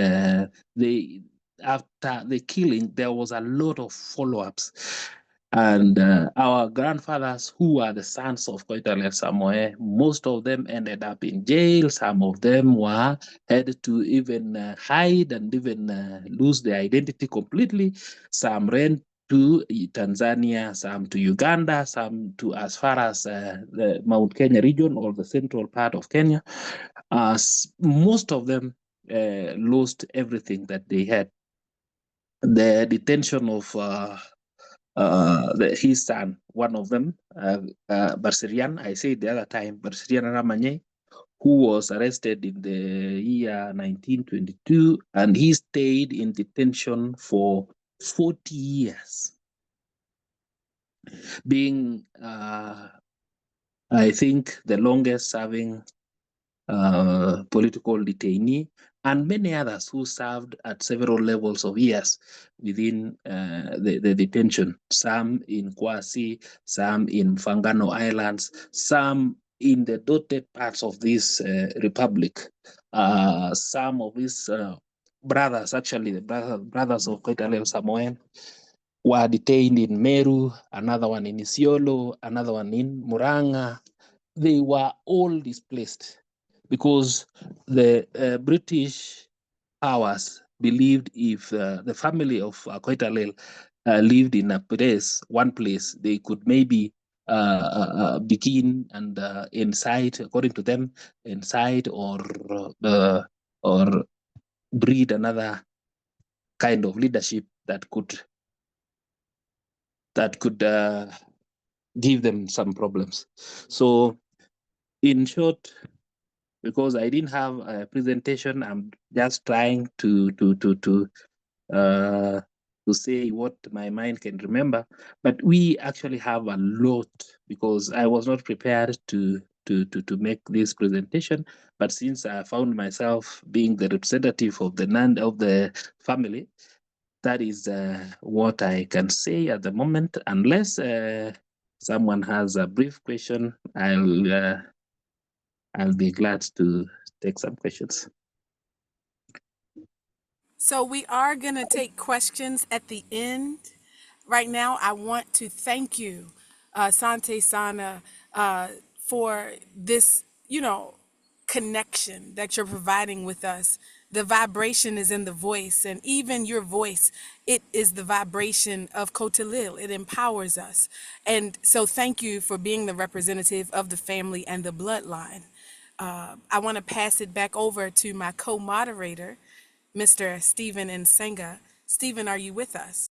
after the killing, there was a lot of follow-ups. And our grandfathers, who are the sons of Koitalel Samoe, most of them ended up in jail. Some of them were had to even hide and even lose their identity completely. Some ran to Tanzania, some to Uganda, some to as far as the Mount Kenya region or the central part of Kenya. Most of them lost everything that they had. The detention of his son, one of them, Barsirian, I said the other time, Barsirian Ramanye, who was arrested in the year 1922, and he stayed in detention for 40 years, being, I think, the longest serving political detainee, and many others who served at several levels of years within the detention, some in Kwasi, some in Fangano Islands, some in the dotted parts of this republic. Some of his brothers, actually the brothers of Koitalel Samoen, were detained in Meru, another one in Isiolo, another one in Muranga. They were all displaced because the British powers believed if the family of Koitalel lived in one place, they could maybe begin and incite, according to them, incite or breed another kind of leadership that could give them some problems. So, in short, because I didn't have a presentation, I'm just trying to say what my mind can remember. But we actually have a lot, because I was not prepared to make this presentation. But since I found myself being the representative of the family, that is what I can say at the moment. Unless someone has a brief question, I'll be glad to take some questions.
So we are going to take questions at the end. Right now, I want to thank you, Sante Sana, for this, connection that you're providing with us The vibration is in the voice, and even your voice, it is the vibration of Cotalil. It empowers us. And so thank you for being the representative of the family and the bloodline. I want to pass it back over to my co-moderator, Mr. Stephen Nsenga. Stephen, are you with us?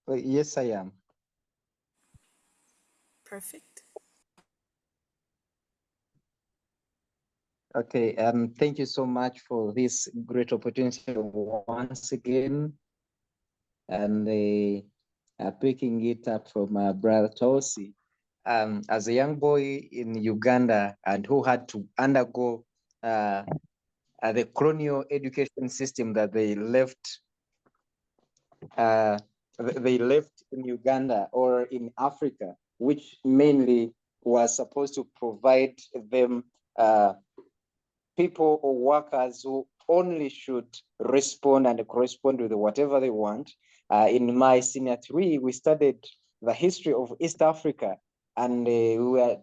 Yes, I am.
Perfect.
Okay, thank you so much for this great opportunity once again. And picking it up from Brother Tosi, as a young boy in Uganda and who had to undergo the colonial education system that they left in Uganda or in Africa, which mainly was supposed to provide them people or workers who only should respond and correspond with whatever they want. In my senior 3, we studied the history of East Africa, and we were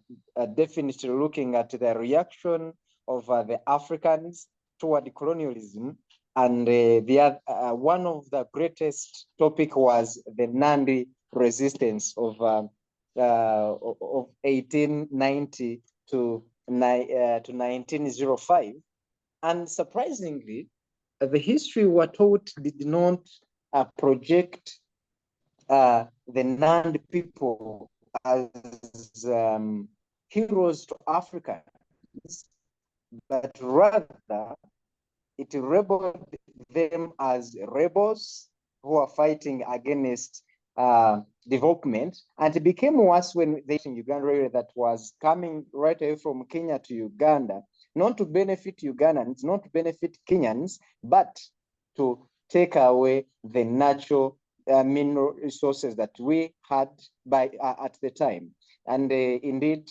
definitely looking at the reaction of the Africans toward colonialism. And one of the greatest topic was the Nandi resistance of 1890 to 1905. And surprisingly, the history we're taught did not project the Nandi people as heroes to Africans, but rather it labeled them as rebels who are fighting against development. And it became worse when they in Uganda that was coming right away from Kenya to Uganda, not to benefit Ugandans, not to benefit Kenyans, but to take away the natural mineral resources that we had at the time. And indeed,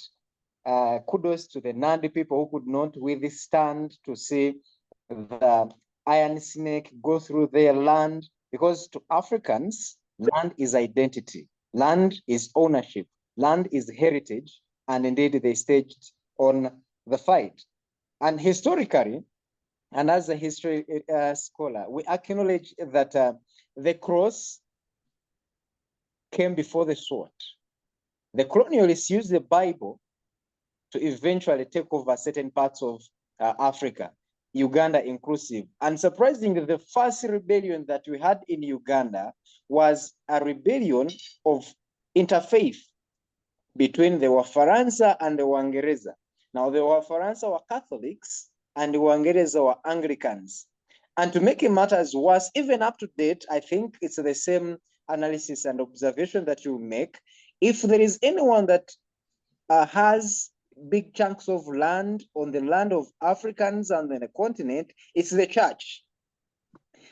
kudos to the Nandi people who could not withstand to see the iron snake go through their land, because to Africans, land is identity, land is ownership, land is heritage, and indeed they staged on the fight. And historically, and as a history scholar, we acknowledge that the cross came before the sword. The colonialists used the Bible to eventually take over certain parts of Africa, Uganda inclusive. And surprisingly, the first rebellion that we had in Uganda was a rebellion of interfaith between the Wafaransa and the Wangereza. Now, the Wafaransa were Catholics and the Wangereza were Anglicans. And to make matters worse, even up to date, I think it's the same analysis and observation that you make. If there is anyone that has big chunks of land on the land of Africans and the continent, it's the church.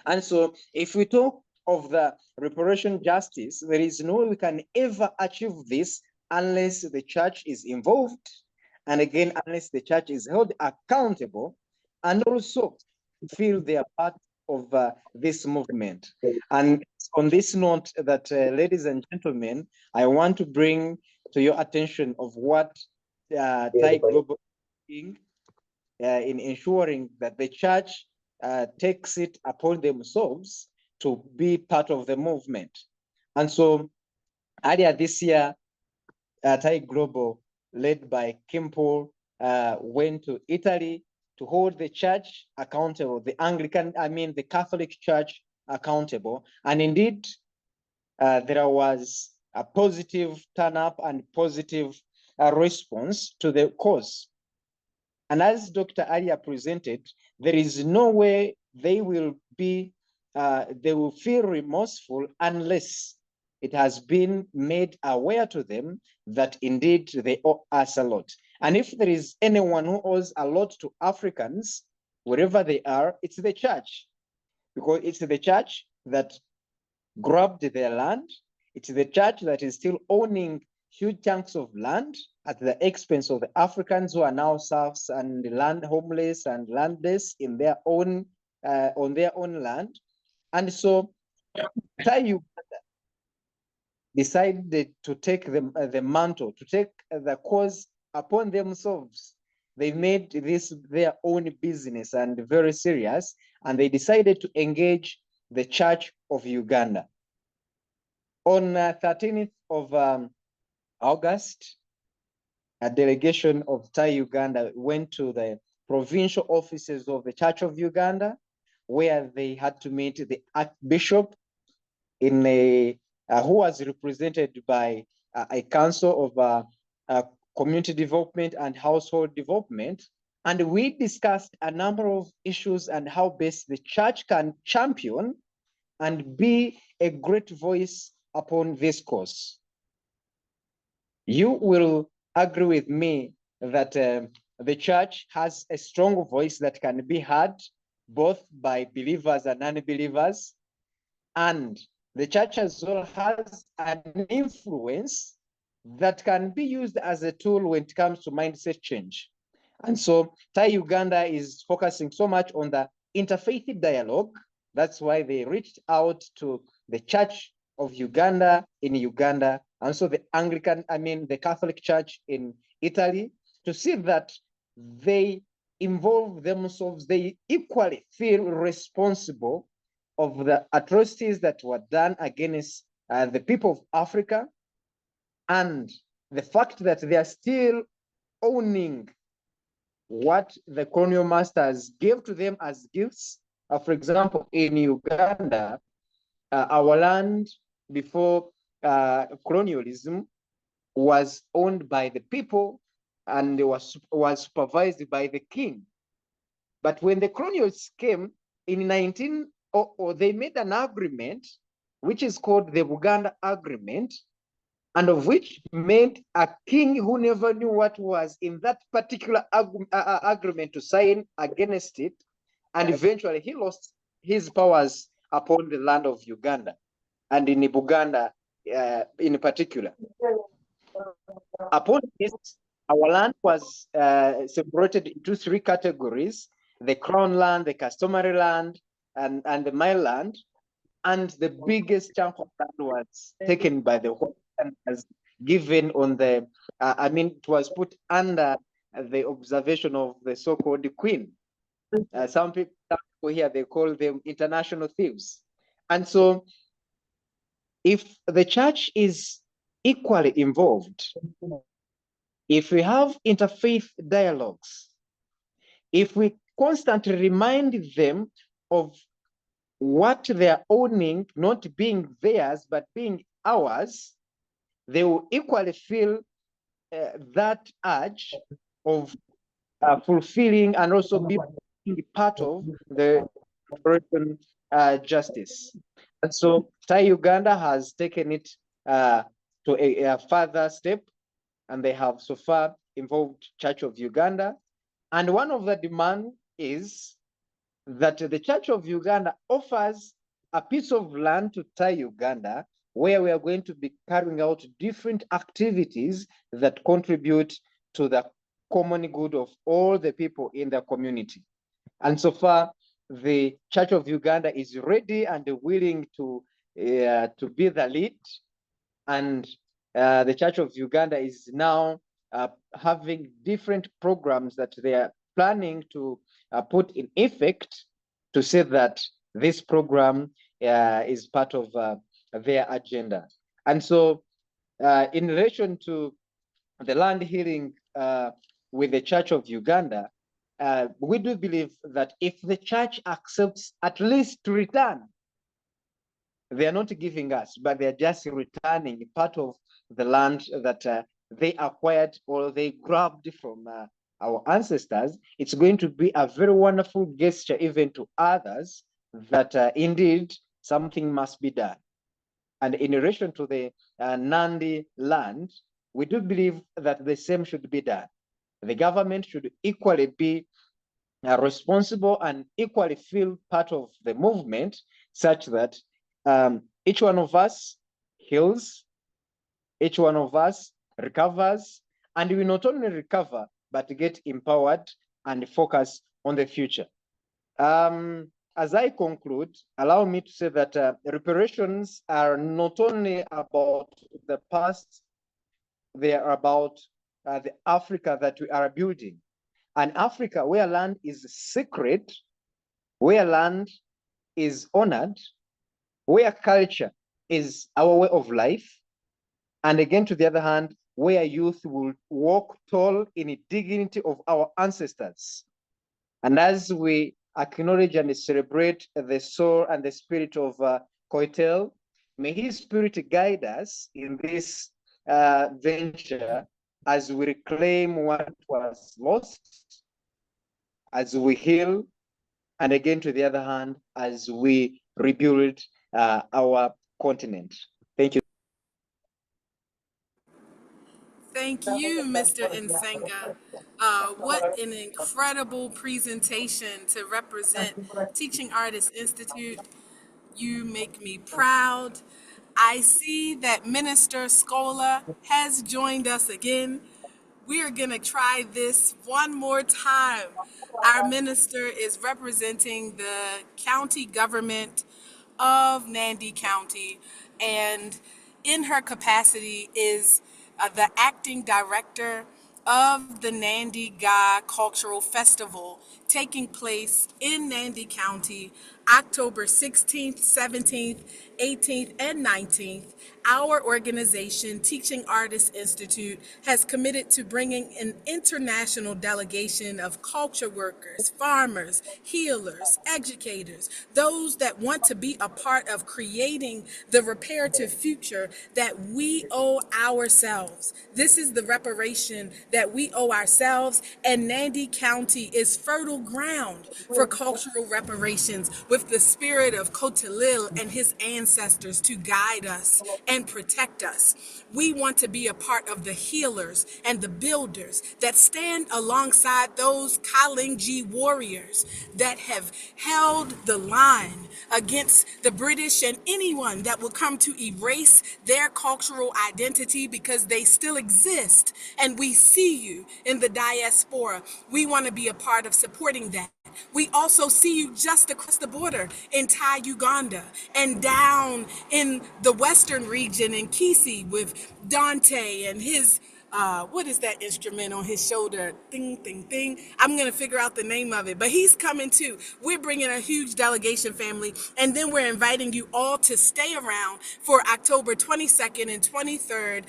And so if we talk of the reparation justice, there is no way we can ever achieve this unless the church is involved, and again, unless the church is held accountable and also feel they are part of this movement. And on this note that, ladies and gentlemen, I want to bring to your attention of what Thai Global is doing in ensuring that the church takes it upon themselves to be part of the movement. And so earlier this year, Thai Global, led by Kim Paul, went to Italy to hold the church accountable, the Catholic Church accountable. And indeed, there was a positive turn up and positive response to the cause. And as Dr. Arya presented, there is no way they will feel remorseful unless it has been made aware to them that indeed they owe us a lot. And if there is anyone who owes a lot to Africans, wherever they are, it's the church, because it's the church that grabbed their land. It's the church that is still owning huge chunks of land at the expense of the Africans who are now serfs and land homeless and landless in their own on their own land. And so Thai Uganda decided to take the mantle, to take the cause upon themselves they made this their own business and very serious, and they decided to engage the Church of Uganda. On 13th of August, a delegation of Thai Uganda went to the provincial offices of the Church of Uganda, where they had to meet the Archbishop in who was represented by a council of community development and household development. And we discussed a number of issues and how best the church can champion and be a great voice upon this cause. You will agree with me that the church has a strong voice that can be heard both by believers and unbelievers, and the church as well has an influence that can be used as a tool when it comes to mindset change. And so Thai Uganda is focusing so much on the interfaith dialogue. That's why they reached out to the Church of Uganda in Uganda, and also the Catholic Church in Italy, to see that they involve themselves, they equally feel responsible of the atrocities that were done against the people of Africa, and the fact that they are still owning what the colonial masters gave to them as gifts. For example, in Uganda, our land before colonialism was owned by the people and was supervised by the king. But when the colonials came in they made an agreement, which is called the Buganda Agreement, and of which made a king who never knew what was in that particular agreement to sign against it, and eventually he lost his powers upon the land of Uganda, and in Buganda in particular. Upon this, our land was separated into three categories: the crown land, the customary land, and the mile land. And the biggest chunk of land was taken by the white and was given on the, it was put under the observation of the so-called queen. Some people here, they call them international thieves. And so if the church is equally involved, if we have interfaith dialogues, if we constantly remind them of what they're owning, not being theirs, but being ours, they will equally feel that urge of fulfilling and also being part of the Reparation justice. And so Thai Uganda has taken it to a further step, and they have so far involved Church of Uganda. And one of the demands is that the Church of Uganda offers a piece of land to Thai Uganda, where we are going to be carrying out different activities that contribute to the common good of all the people in the community. And so far, the Church of Uganda is ready and willing to be the lead. And the Church of Uganda is now having different programs that they are planning to put in effect to say that this program is part of their agenda. And so in relation to the land healing with the Church of Uganda, we do believe that if the church accepts at least to return, they are not giving us, but they are just returning part of the land that they acquired or they grabbed from our ancestors, it's going to be a very wonderful gesture even to others that indeed something must be done. And in relation to the Nandi land, we do believe that the same should be done. The government should equally be responsible and equally feel part of the movement, such that each one of us heals, each one of us recovers, and we not only recover, but get empowered and focus on the future. As I conclude, allow me to say that reparations are not only about the past, they are about the Africa that we are building. An Africa where land is sacred, where land is honored, where culture is our way of life, and again, to the other hand, where youth will walk tall in the dignity of our ancestors. And as we acknowledge and celebrate the soul and the spirit of Koitel, may his spirit guide us in this venture as we reclaim what was lost, as we heal, and again, to the other hand, as we rebuild our continent. Thank you.
Thank you, Mr. Nsenga. What an incredible presentation to represent Teaching Artists Institute. You make me proud. I see that Minister Scola has joined us again. We are going to try this one more time. Our minister is representing the county government of Nandi County, and in her capacity is the acting director of the Nandi Gaa Cultural Festival taking place in Nandi County October 16th, 17th, 18th, and 19th. Our organization, Teaching Artists Institute, has committed to bringing an international delegation of culture workers, farmers, healers, educators, those that want to be a part of creating the reparative future that we owe ourselves. This is the reparation that we owe ourselves, and Nandi County is fertile ground for cultural reparations with the spirit of Kotelil and his ancestors to guide us and protect us. We want to be a part of the healers and the builders that stand alongside those Kalenji warriors that have held the line against the British and anyone that will come to erase their cultural identity, because they still exist. And we see you in the diaspora. We want to be a part of supporting that. We also see you just across the border in Thai, Uganda, and down in the western region in Kisi with Dante and his, what is that instrument on his shoulder? Ding, ding, ding. I'm going to figure out the name of it, but he's coming too. We're bringing a huge delegation, family, and then we're inviting you all to stay around for October 22nd and 23rd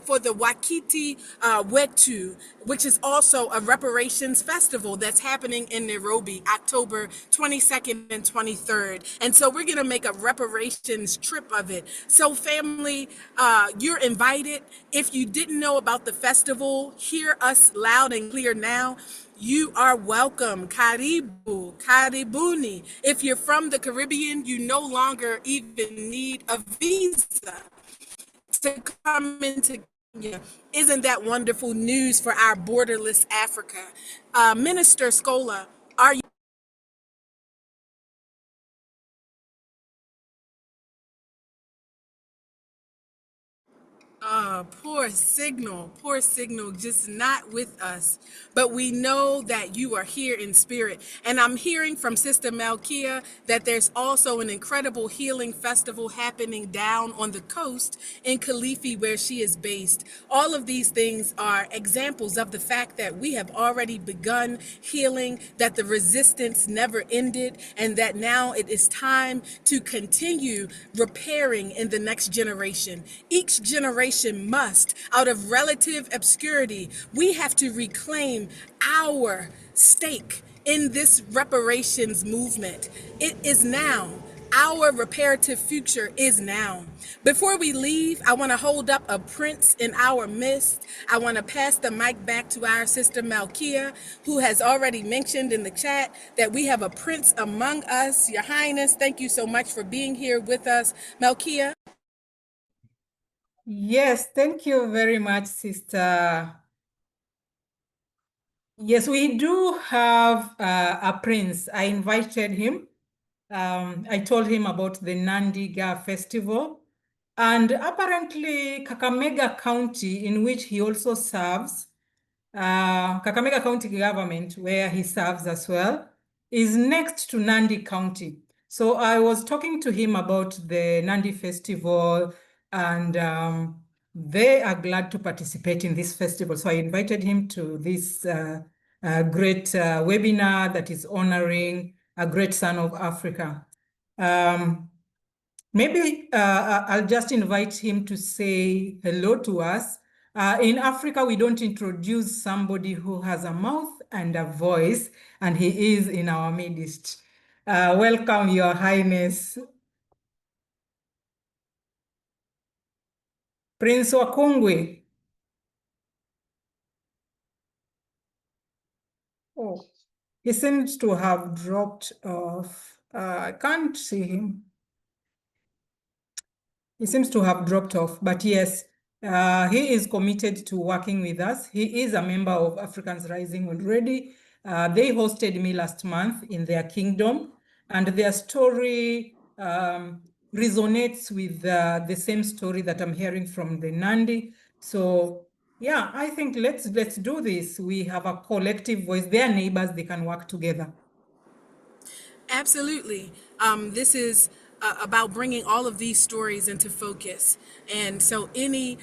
for the Wakiti Wetu, which is also a reparations festival that's happening in Nairobi, October 22nd and 23rd. And so we're going to make a reparations trip of it. So family, you're invited. If you didn't know about the festival, hear us loud and clear now. You are welcome. Karibu, karibuni. If you're from the Caribbean, you no longer even need a visa to come into Kenya. Isn't that wonderful news for our borderless Africa? Minister Scola, are you? Poor signal, just not with us. But we know that you are here in spirit. And I'm hearing from Sister Malkia that there's also an incredible healing festival happening down on the coast in Kilifi, where she is based. All of these things are examples of the fact that we have already begun healing, that the resistance never ended, and that now it is time to continue repairing in the next generation. Each generation must, out of relative obscurity, we have to reclaim our stake in this reparations movement. It is now. Our reparative future is now. Before we leave, I want to hold up a prince in our midst. I want to pass the mic back to our sister Malkia, who has already mentioned in the chat that we have a prince among us. Your Highness, thank you so much for being here with us. Malkia.
Yes, thank you very much, Sister. Yes, we do have a prince. I invited him. I told him about the Nandi Gaa Festival. And apparently, Kakamega County, in which he also serves, Kakamega County government, where he serves as well, is next to Nandi County. So I was talking to him about the Nandi Festival, and they are glad to participate in this festival. So I invited him to this great webinar that is honoring a great son of Africa. Maybe I'll just invite him to say hello to us. In Africa, we don't introduce somebody who has a mouth and a voice, and he is in our midst. Welcome, Your Highness. Prince Wakungwe. Oh, he seems to have dropped off. I can't see him. He seems to have dropped off, but yes, he is committed to working with us. He is a member of Africans Rising already. They hosted me last month in their kingdom, and their story resonates with the same story that I'm hearing from the Nandi. So yeah, I think let's do this. We have a collective voice. They are neighbors, they can work together.
Absolutely. This is about bringing all of these stories into focus. And so any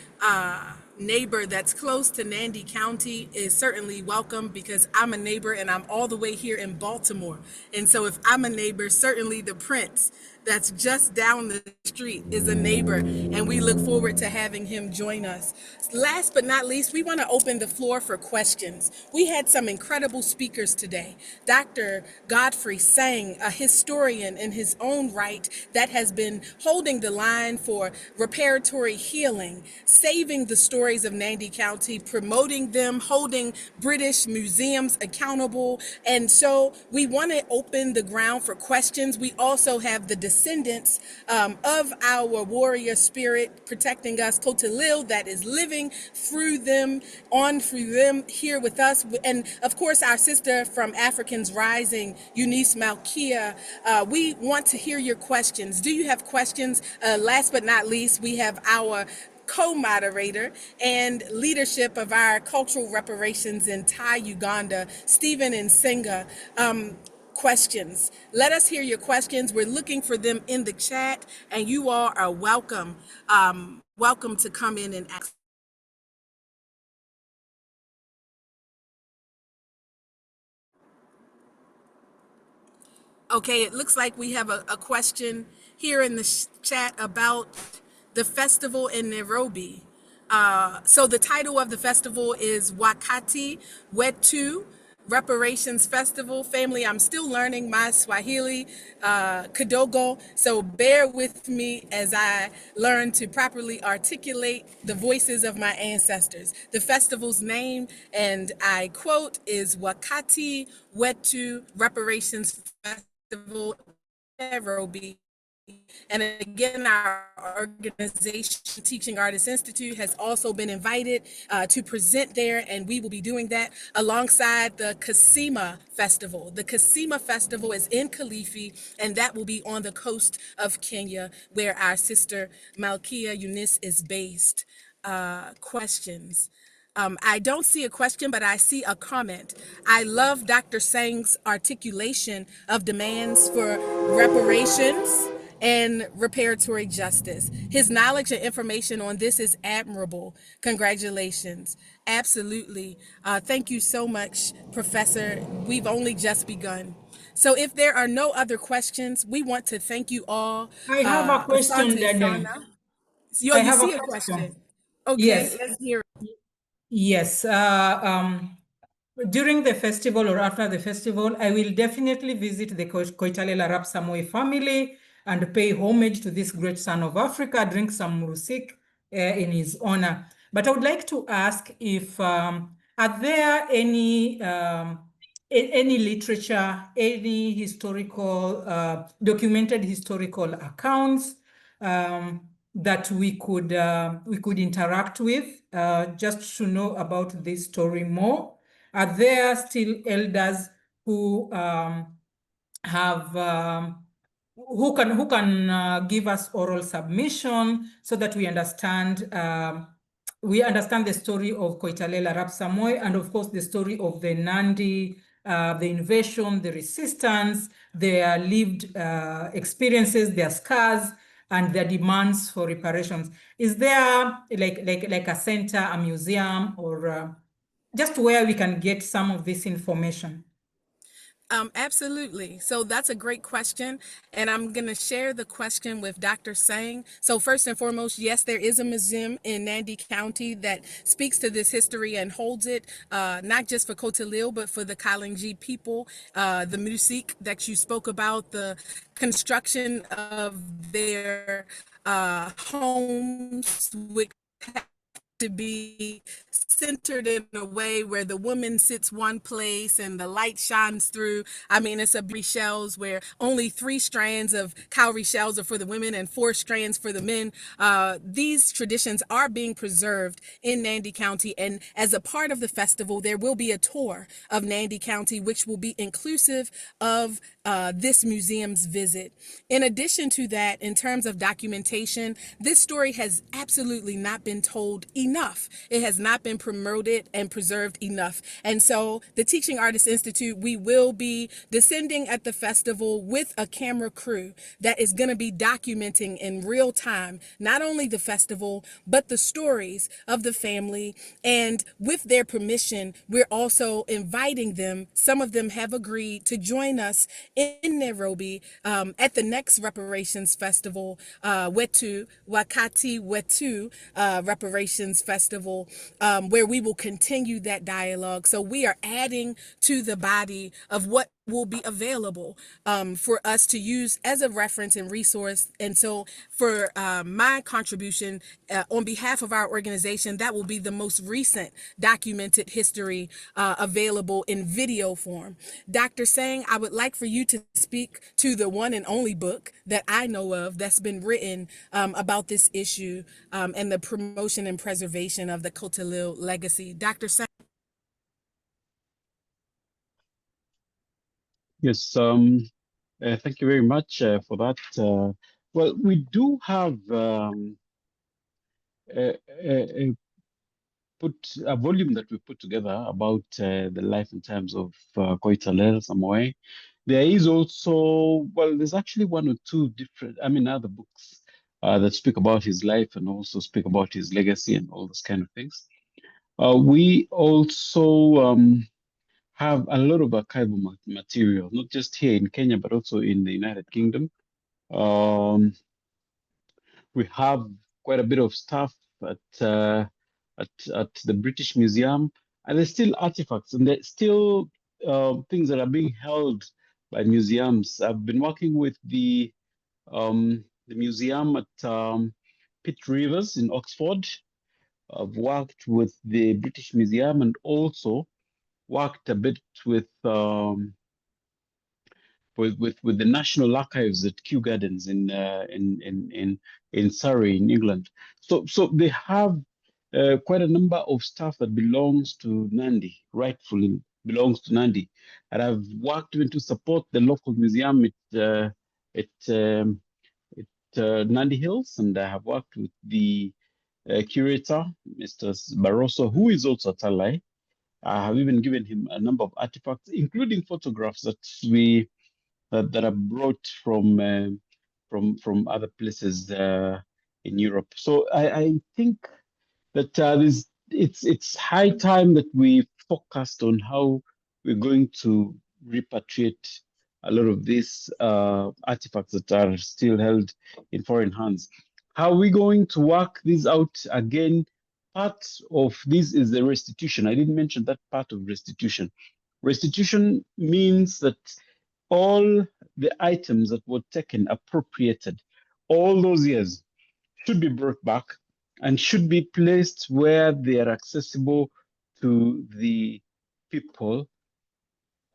neighbor that's close to Nandi County is certainly welcome, because I'm a neighbor and I'm all the way here in Baltimore. And so if I'm a neighbor, certainly the prince that's just down the street is a neighbor, and we look forward to having him join us. Last but not least, we want to open the floor for questions. We had some incredible speakers today. Dr. Godfrey Sang, a historian in his own right that has been holding the line for reparatory healing, saving the stories of Nandi County, promoting them, holding British museums accountable. And so we want to open the ground for questions. We also have the descendants of our warrior spirit protecting us, Kotalil, that is living through them, on through them here with us. And of course, our sister from Africans Rising, Eunice Malkia. We want to hear your questions. Do you have questions? Last but not least, we have our co-moderator and leadership of our cultural reparations in Thai, Uganda, Stephen Nsinga. Questions. Let us hear your questions. We're looking for them in the chat, and you all are welcome. Welcome to come in and ask. Okay, it looks like we have a question here in the chat about the festival in Nairobi. So the title of the festival is Wakati Wetu Reparations Festival. Family, I'm still learning my Swahili kidogo, so bear with me as I learn to properly articulate the voices of my ancestors. The festival's name, and I quote, is Wakati Wetu Reparations Festival Nairobi. And again, our organization, Teaching Artists Institute, has also been invited to present there, and we will be doing that alongside the Kasima Festival. The Kasima Festival is in Kilifi, and that will be on the coast of Kenya, where our sister Malkia Eunice is based. Questions? I don't see a question, but I see a comment. I love Dr. Sang's articulation of demands for reparations and reparatory justice. His knowledge and information on this is admirable. Congratulations. Absolutely. Thank you so much, Professor. We've only just begun. So if there are no other questions, we want to thank you all.
I have a question,
Asante
Daniel.
Sana. Yo, you see a question? Okay,
yes.
let's hear it.
Yes. During the festival or after the festival, I will definitely visit the Koitalel Arap Samoei family and pay homage to this great son of Africa, drink some murusik in his honor. But I would like to ask if, are there any literature, any historical, documented historical accounts that we could interact with just to know about this story more? Are there still elders who who can give us oral submission so that we understand the story of Koitalel Arap Samoei, and of course the story of the Nandi, the invasion, the resistance, their lived experiences, their scars, and their demands for reparations. Is there like a center, a museum, or just where we can get some of this information.
Absolutely. So that's a great question. And I'm going to share the question with Dr. Sang. So, first and foremost, yes, there is a museum in Nandi County that speaks to this history and holds it, not just for Cotalil, but for the Kalenjin people, the musique that you spoke about, the construction of their homes, which to be centered in a way where the woman sits one place and the light shines through. I mean, it's a shells where only 3 strands of cowrie shells are for the women and 4 strands for the men. These traditions are being preserved in Nandi County, and as a part of the festival, there will be a tour of Nandi County, which will be inclusive of this museum's visit. In addition to that, in terms of documentation, this story has absolutely not been told enough. It has not been promoted and preserved enough. And so the Teaching Artists Institute, we will be descending at the festival with a camera crew that is going to be documenting in real time, not only the festival, but the stories of the family. And with their permission, we're also inviting them. Some of them have agreed to join us in Nairobi at the next Reparations Festival, Wakati Wetu Reparations Festival, where we will continue that dialogue. So we are adding to the body of what will be available for us to use as a reference and resource. And so for my contribution on behalf of our organization, that will be the most recent documented history available in video form. Dr. Sang, I would like for you to speak to the one and only book that I know of that's been written about this issue and the promotion and preservation of the Cotalil legacy. Dr. Sang.
Yes, thank you very much for that. Well, we do have a a volume that we put together about the life and times of Koitalel Samoe. There is also, well, there's actually 1 or 2 different, I mean, other books that speak about his life and also speak about his legacy and all those kind of things. We also have a lot of archival material, not just here in Kenya, but also in the United Kingdom. Um, we have quite a bit of stuff at the British Museum, and there's still artifacts, and there's still things that are being held by museums. I've been working with the museum at Pitt Rivers in Oxford. I've worked with the British Museum and also worked a bit with the National Archives at Kew Gardens in Surrey, in England. So they have quite a number of stuff that belongs to Nandi, rightfully belongs to Nandi, and I've worked even to support the local museum at Nandi Hills, and I have worked with the curator, Mr. Barroso, who is also a Talai. I have even given him a number of artifacts, including photographs that are brought from other places in Europe. So I think that it's high time that we focused on how we're going to repatriate a lot of these artifacts that are still held in foreign hands. How are we going to work this out again? Part of this is the restitution. I didn't mention that part of restitution. Restitution means that all the items that were taken, appropriated all those years, should be brought back and should be placed where they are accessible to the people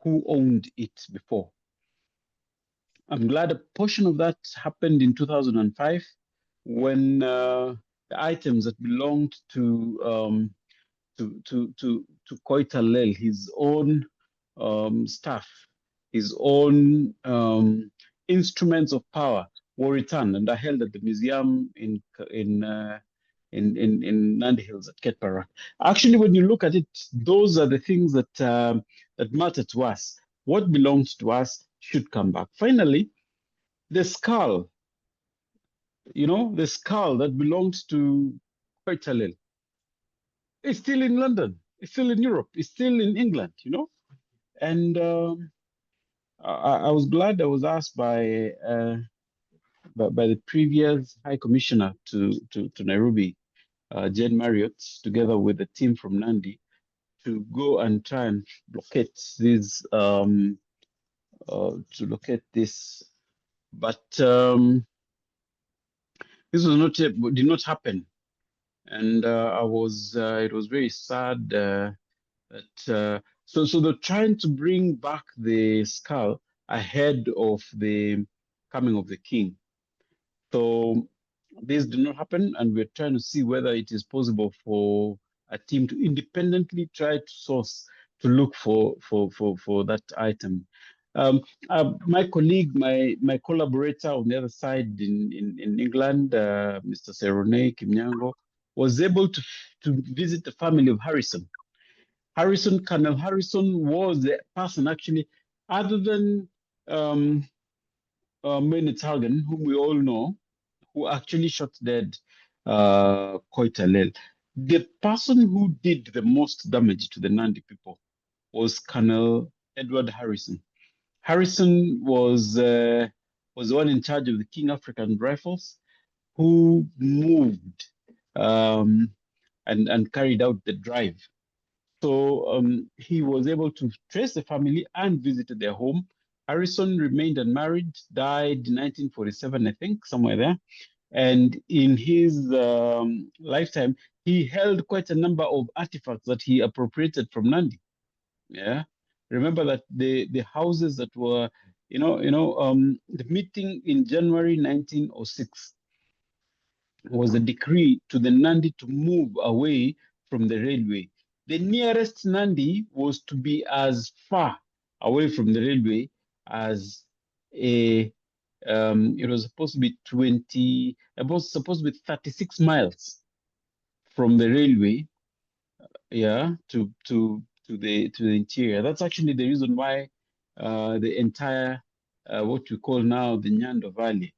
who owned it before. I'm glad a portion of that happened in 2005 when the items that belonged to Koitalel, his own staff, his own instruments of power were returned and are held at the museum in Nandi Hills at Ketparak. Actually, when you look at it, those are the things that matter to us. What belongs to us should come back. Finally, the skull, the skull that belongs to Koitalel is still in London. It's still in Europe. It's still in England, you know. And I was glad I was asked by the previous High Commissioner to Nairobi, Jane Marriott, together with a team from Nandi, to go and try and locate these to locate this, but this was not did not happen, and I was it was very sad that so they're trying to bring back the skull ahead of the coming of the king. So this did not happen, and we're trying to see whether it is possible for a team to independently try to source to look for that item. My colleague, my collaborator on the other side in England, Mr. Serone Kimnyango, was able to visit the family of Harrison. Colonel Harrison was the person actually, other than Menet Hagen, whom we all know, who actually shot dead Koitalel. The person who did the most damage to the Nandi people was Colonel Edward Harrison. Harrison was the one in charge of the King African Rifles, who moved and carried out the drive. So he was able to trace the family and visited their home. Harrison remained unmarried, died in 1947, I think, somewhere there. And in his lifetime, he held quite a number of artifacts that he appropriated from Nandi. Yeah, remember that the houses that were, the meeting in January 1906 was a decree to the Nandi to move away from the railway. The nearest Nandi was to be as far away from the railway as it was supposed to be it was supposed to be 36 miles from the railway, yeah, to the interior. That's actually the reason why the entire what we call now the Nyando Valley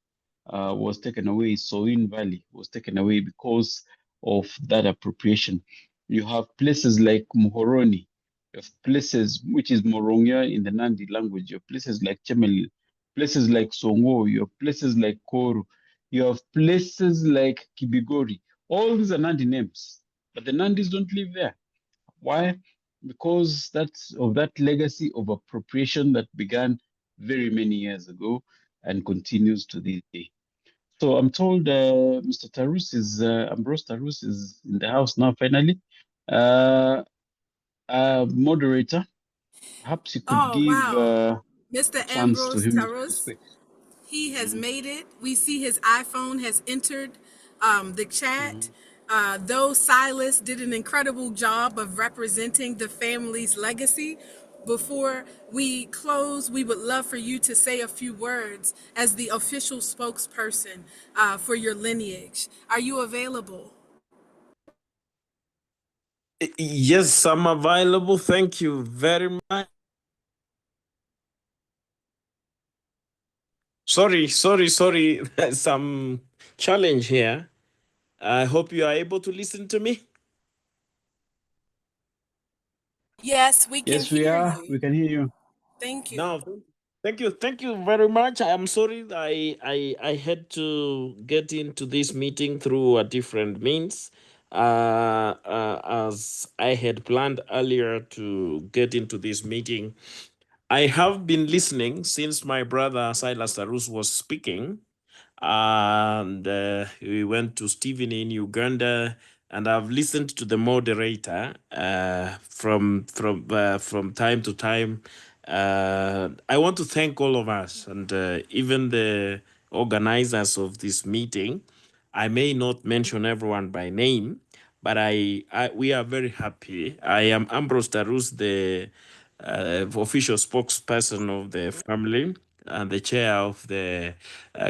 was taken away. Soin Valley was taken away because of that appropriation. You have places like Muhoroni, you have places which is Morongia in the Nandi language, you have places like Chemelil, places like Songo, you have places like Koru, you have places like Kibigori. All these are Nandi names, but the Nandis don't live there. Why? Because that's of that legacy of appropriation that began very many years ago and continues to this day. So I'm told Mr. Tarus is Ambrose Tarus is in the house now. Finally, moderator, perhaps you could
Oh,
give
wow.
a
Mr.
chance to
Ambrose
him to
Tarus,
speak.
he has
Mhm,
made it. We see his iPhone has entered the chat.
mhm.
Though Silas did an incredible job of representing the family's legacy, before we close, we would love for you to say a few words as the official spokesperson for your lineage. Are you available?
Yes, I'm available. Thank you very much. Sorry. There's some challenge here. I hope you are able to listen to me.
Yes, we can
Yes, we
hear
are.
you.
We can hear you.
Thank you.
Now, thank you very much. I am sorry I had to get into this meeting through a different means. As I had planned earlier to get into this meeting, I have been listening since my brother Silas Tarus was speaking, and we went to Stephen in Uganda, and I've listened to the moderator from time to time. I want to thank all of us and even the organizers of this meeting. I may not mention everyone by name, but we are very happy. I am Ambrose Tarus, the official spokesperson of the family and the chair of the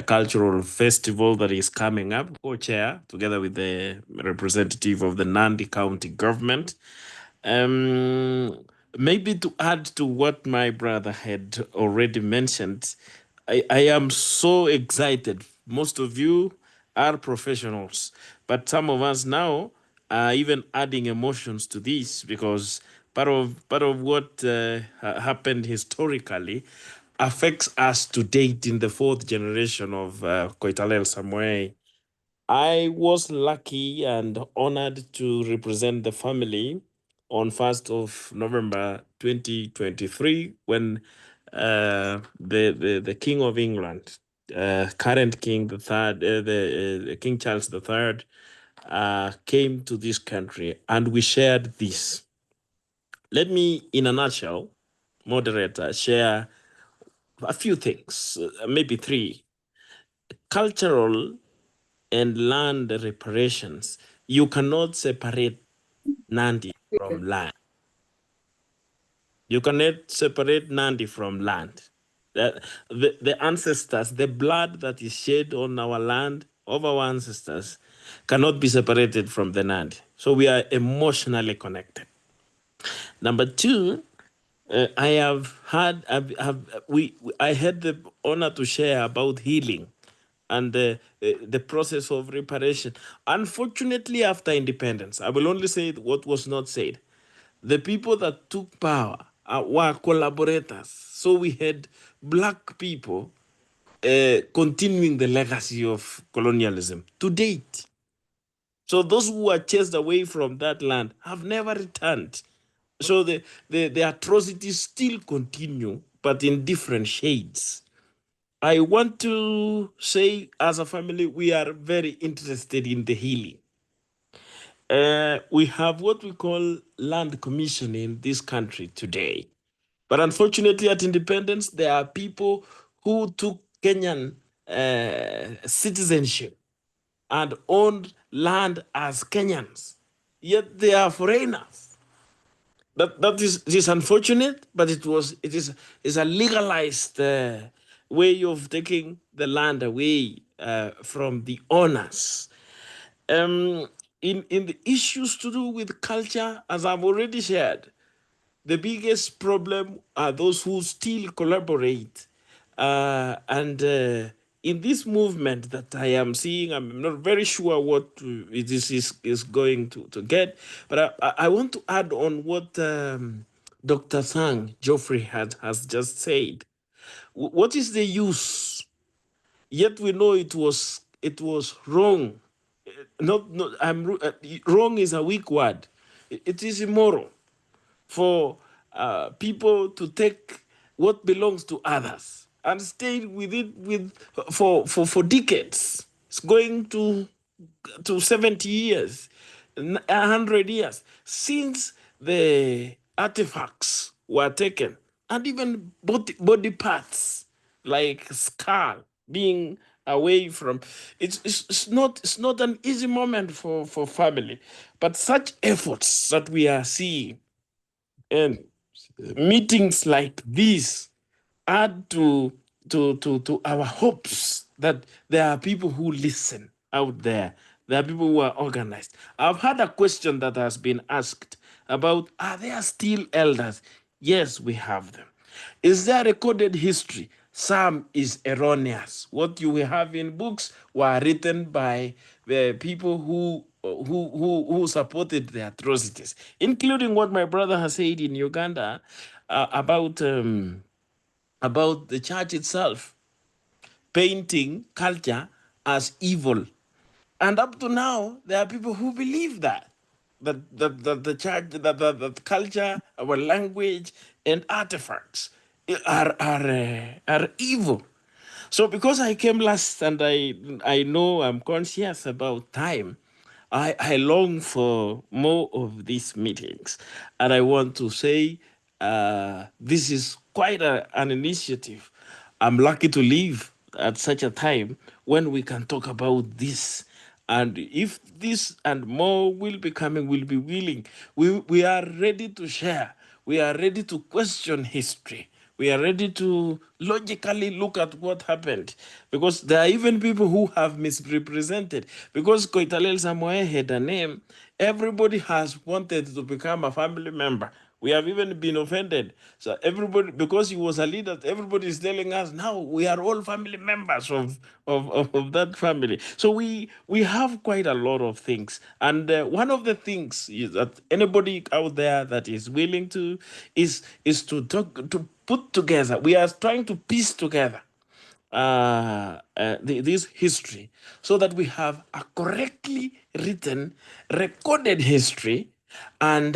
cultural festival that is coming up, co-chair, together with the representative of the Nandi County government. Maybe to add to what my brother had already mentioned, I am so excited. Most of you are professionals, but some of us now even adding emotions to this, because part of what happened historically affects us to date in the fourth generation of Koitalel Samoei. I was lucky and honored to represent the family on 1st of November 2023 when the King of England, current King the third, the King Charles the Third, came to this country, and we shared this. Let me, in a nutshell, moderator, share a few things, maybe three. Cultural and land reparations. You cannot separate Nandi from land. You cannot separate Nandi from land. The ancestors, the blood that is shed on our land of our ancestors cannot be separated from the Nandi. So we are emotionally connected. Number two, I have had I had the honor to share about healing and the process of reparation. Unfortunately, after independence, I will only say what was not said. The people that took power were collaborators. So we had black people continuing the legacy of colonialism to date. So those who were chased away from that land have never returned. So the atrocities still continue, but in different shades. I want to say, as a family, we are very interested in the healing. We have what we call land commission in this country today. But unfortunately, at independence, there are people who took Kenyan citizenship and owned land as Kenyans, yet they are foreigners. That is unfortunate, but it is a legalized way of taking the land away from the owners. In the issues to do with culture, as I've already shared, the biggest problem are those who still collaborate. And in this movement that I am seeing, I'm not very sure what is going to get, but I want to add on what Dr. Sang Geoffrey has just said. What is the use? Yet we know it was wrong. Not wrong is a weak word. It is immoral for people to take what belongs to others and stay with it for decades. It's going to 70 years, 100 years since the artifacts were taken, and even body parts like skull being away from it's not an easy moment for family, but such efforts that we are seeing and meetings like these add to our hopes that there are people who listen out there. There are people who are organized. I've had a question that has been asked about, are there still elders? Yes, we have them. Is there recorded history? Some is erroneous. What you have in books were written by the people who supported the atrocities, including what my brother has said in Uganda about the church itself painting culture as evil. And up to now, there are people who believe that the church, that culture, our language, and artifacts are evil. So because I came last and I know I'm conscious about time, I long for more of these meetings. And I want to say this is quite an initiative. I'm lucky to live at such a time when we can talk about this. And if this and more will be coming, will be willing, we are ready to share. We are ready to question history. We are ready to logically look at what happened, because there are even people who have misrepresented. Because Koitalel Samoe had a name, everybody has wanted to become a family member. We have even been offended. So everybody, because he was a leader, everybody is telling us now we are all family members of that family. So we have quite a lot of things. And one of the things is that anybody out there that is willing to is to talk, to put together. We are trying to piece together this history so that we have a correctly written, recorded history, and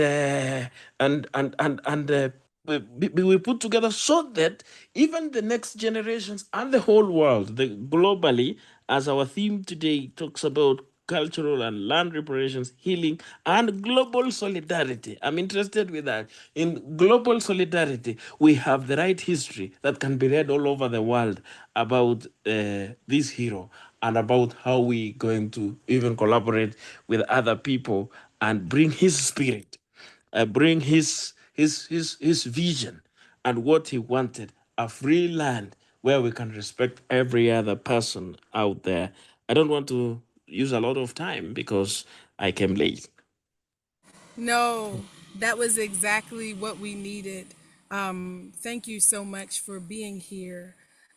we put together so that even the next generations and the whole world, globally, as our theme today talks about cultural and land reparations, healing, and global solidarity. I'm interested with that. In global solidarity, we have the right history that can be read all over the world about this hero and about how we going to even collaborate with other people and bring his spirit, bring his vision and what he wanted, a free land where we can respect every other person out there. I don't want to use a lot of time because I came late.
No, that was exactly what we needed. Thank you so much for being here.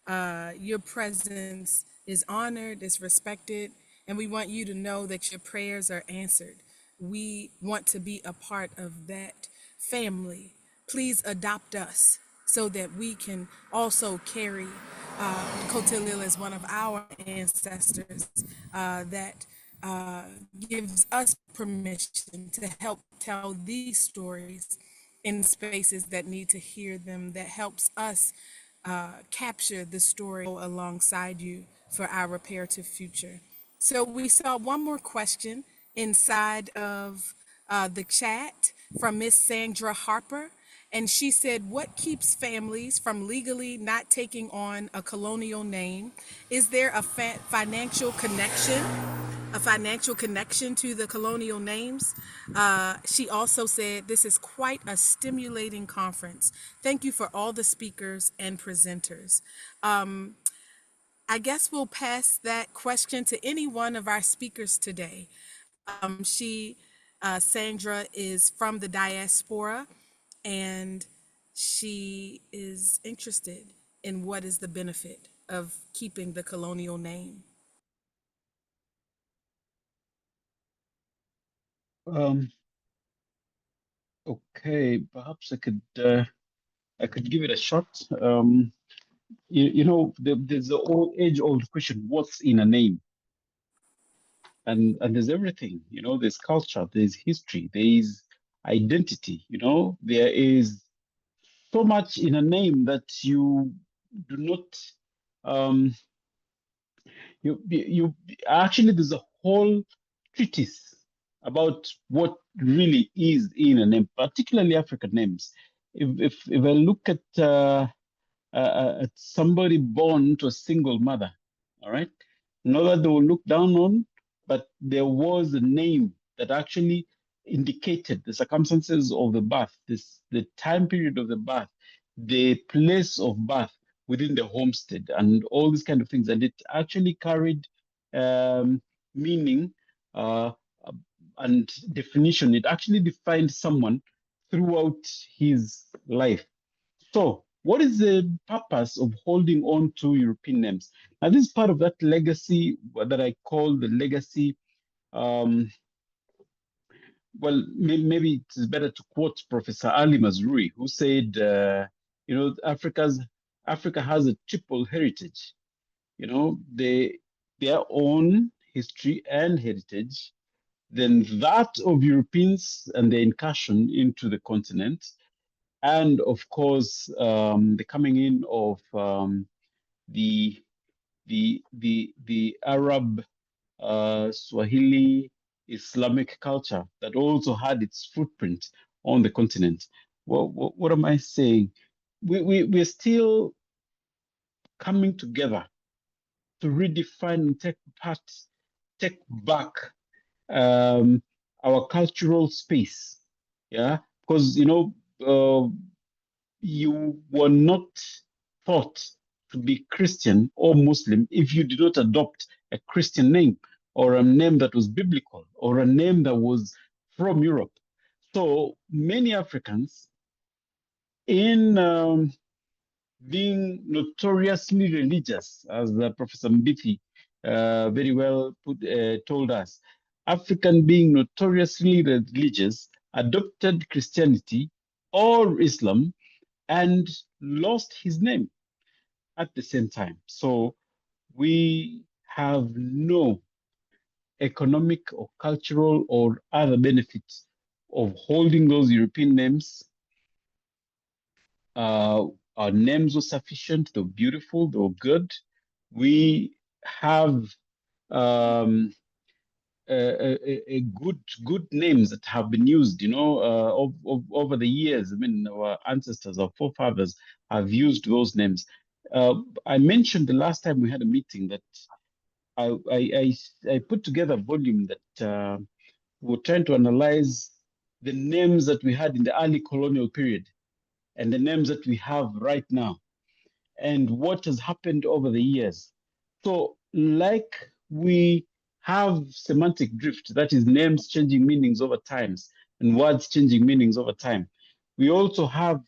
Your presence is honored, is respected, and we want you to know that your prayers are answered. We want to be a part of that family. Please adopt us so that we can also carry Kotelil as one of our ancestors that gives us permission to help tell these stories in spaces that need to hear them, that helps us capture the story alongside you for our reparative future. So we saw one more question inside of the chat from Miss Sandra Harper. And she said, what keeps families from legally not taking on a colonial name? Is there a financial connection? A financial connection to the colonial names. She also said, this is quite a stimulating conference. Thank you for all the speakers and presenters. I guess we'll pass that question to any one of our speakers today. Sandra is from the diaspora, and she is interested in what is the benefit of keeping the colonial name.
Okay, perhaps I could give it a shot. There's the old age-old question: what's in a name? And there's everything. There's culture, there's history, there is identity. There is so much in a name that you do not. Um, you actually there's a whole treatise about what really is in a name, particularly African names. If I look at somebody born to a single mother, all right, not that they will look down on, but there was a name that actually indicated the circumstances of the birth, the time period of the birth, the place of birth within the homestead, and all these kind of things. And it actually carried meaning uh, and definition. It actually defined someone throughout his life. So, what is the purpose of holding on to European names? Now, this is part of that legacy that I call the legacy. Well, maybe it's better to quote Professor Ali Mazrui, who said, Africa has a triple heritage. Their own history and heritage, then that of Europeans and their incursion into the continent, and of course the coming in of the Arab Swahili Islamic culture that also had its footprint on the continent. What am I saying? We're still coming together to redefine and take back our cultural space. Yeah, because you were not taught to be Christian or Muslim if you did not adopt a Christian name or a name that was biblical or a name that was from Europe. So many Africans in being notoriously religious, as Professor Mbithi very well told us. African being notoriously religious, adopted Christianity or Islam, and lost his name at the same time. So we have no economic or cultural or other benefits of holding those European names. Our names were sufficient, they were beautiful, they were good. We have good names that have been used, over the years. I mean, our ancestors, our forefathers have used those names. I mentioned the last time we had a meeting that I put together a volume that we're trying to analyze the names that we had in the early colonial period and the names that we have right now and what has happened over the years. So, like we have semantic drift, that is, names changing meanings over times and words changing meanings over time, we also have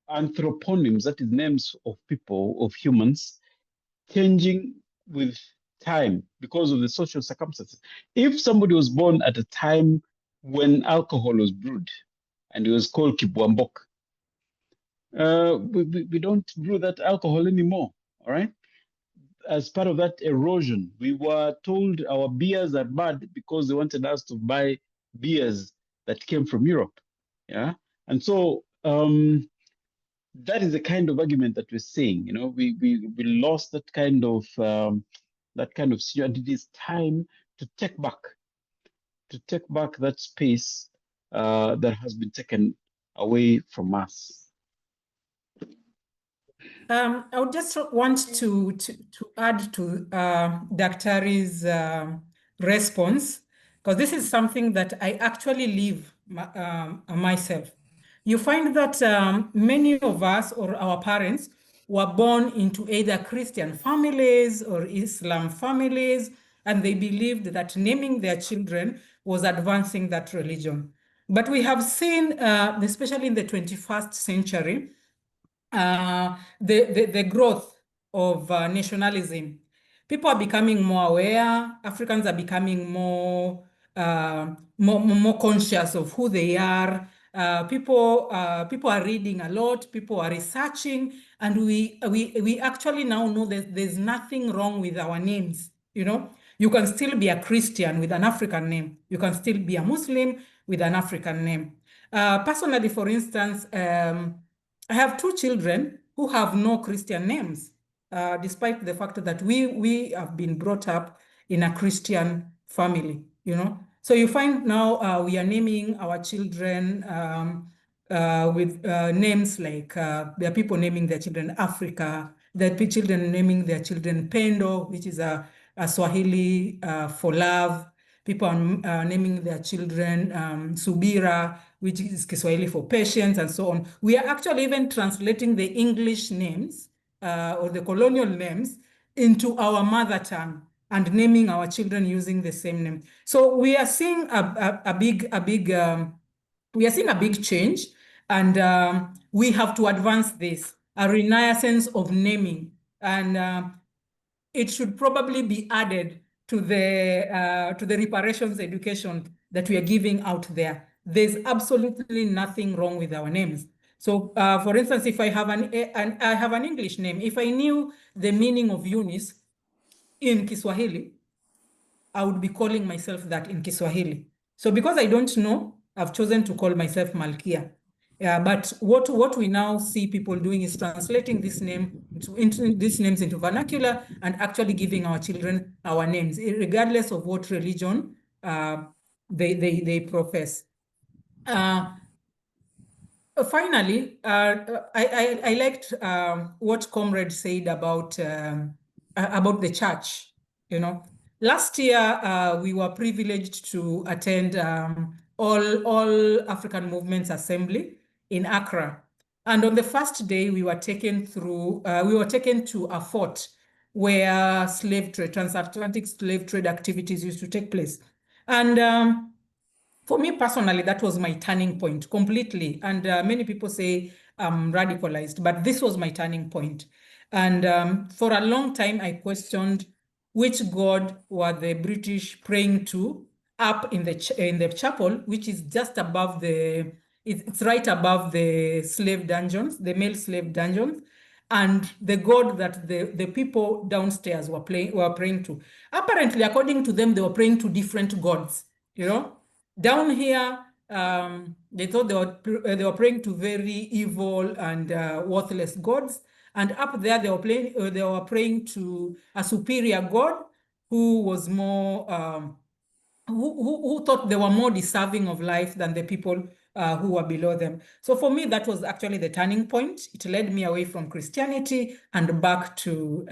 anthroponyms, that is, names of people, of humans, changing with time because of the social circumstances. If somebody was born at a time when alcohol was brewed and it was called Kibwambok, we don't brew that alcohol anymore, all right? As part of that erosion, we were told our beers are bad because they wanted us to buy beers that came from Europe, yeah? And so that is the kind of argument that we're saying, we lost that kind of and it is time to take back that space that has been taken away from us.
I would just want to add to Daktari's response, because this is something that I actually live myself. You find that many of us or our parents were born into either Christian families or Islam families, and they believed that naming their children was advancing that religion. But we have seen, especially in the 21st century, the growth of nationalism. People are becoming more aware. Africans are becoming more conscious of who they are. People are reading a lot. People are researching, and we actually now know that there's nothing wrong with our names. You can still be a Christian with an African name. You can still be a Muslim with an African name. Personally, for instance, I have two children who have no Christian names, despite the fact that we have been brought up in a Christian family, So you find now we are naming our children with names like, there are people naming their children Africa, there are children naming their children Pendo, which is a Swahili for love. People are naming their children Subira, which is Kiswahili for patience, and so on. We are actually even translating the English names or the colonial names into our mother tongue and naming our children using the same name. So we are seeing a big change, and we have to advance this, a renaissance of naming, and it should probably be added to the reparations education that we are giving out there. There's absolutely nothing wrong with our names. So, for instance, if I have an English name, if I knew the meaning of Eunice in Kiswahili, I would be calling myself that in Kiswahili. So because I don't know, I've chosen to call myself Malkia. But what we now see people doing is translating this name these names into vernacular and actually giving our children our names, regardless of what religion they profess. Finally, I liked what Comrade said about the church. Last year we were privileged to attend all African Movements Assembly in Accra, and on the first day we were taken to a fort where transatlantic slave trade activities used to take place, and For me personally, that was my turning point completely. And many people say I'm radicalized, but this was my turning point. And for a long time, I questioned which God were the British praying to up in the chapel, which is just above it's right above the slave dungeons, the male slave dungeons, and the God that the people downstairs were praying to. Apparently, according to them, they were praying to different gods, you know. Down here, they thought they were praying to very evil and worthless gods, and up there they were praying to a superior God who was more who thought they were more deserving of life than the people who were below them. So for me, that was actually the turning point. It led me away from Christianity and back to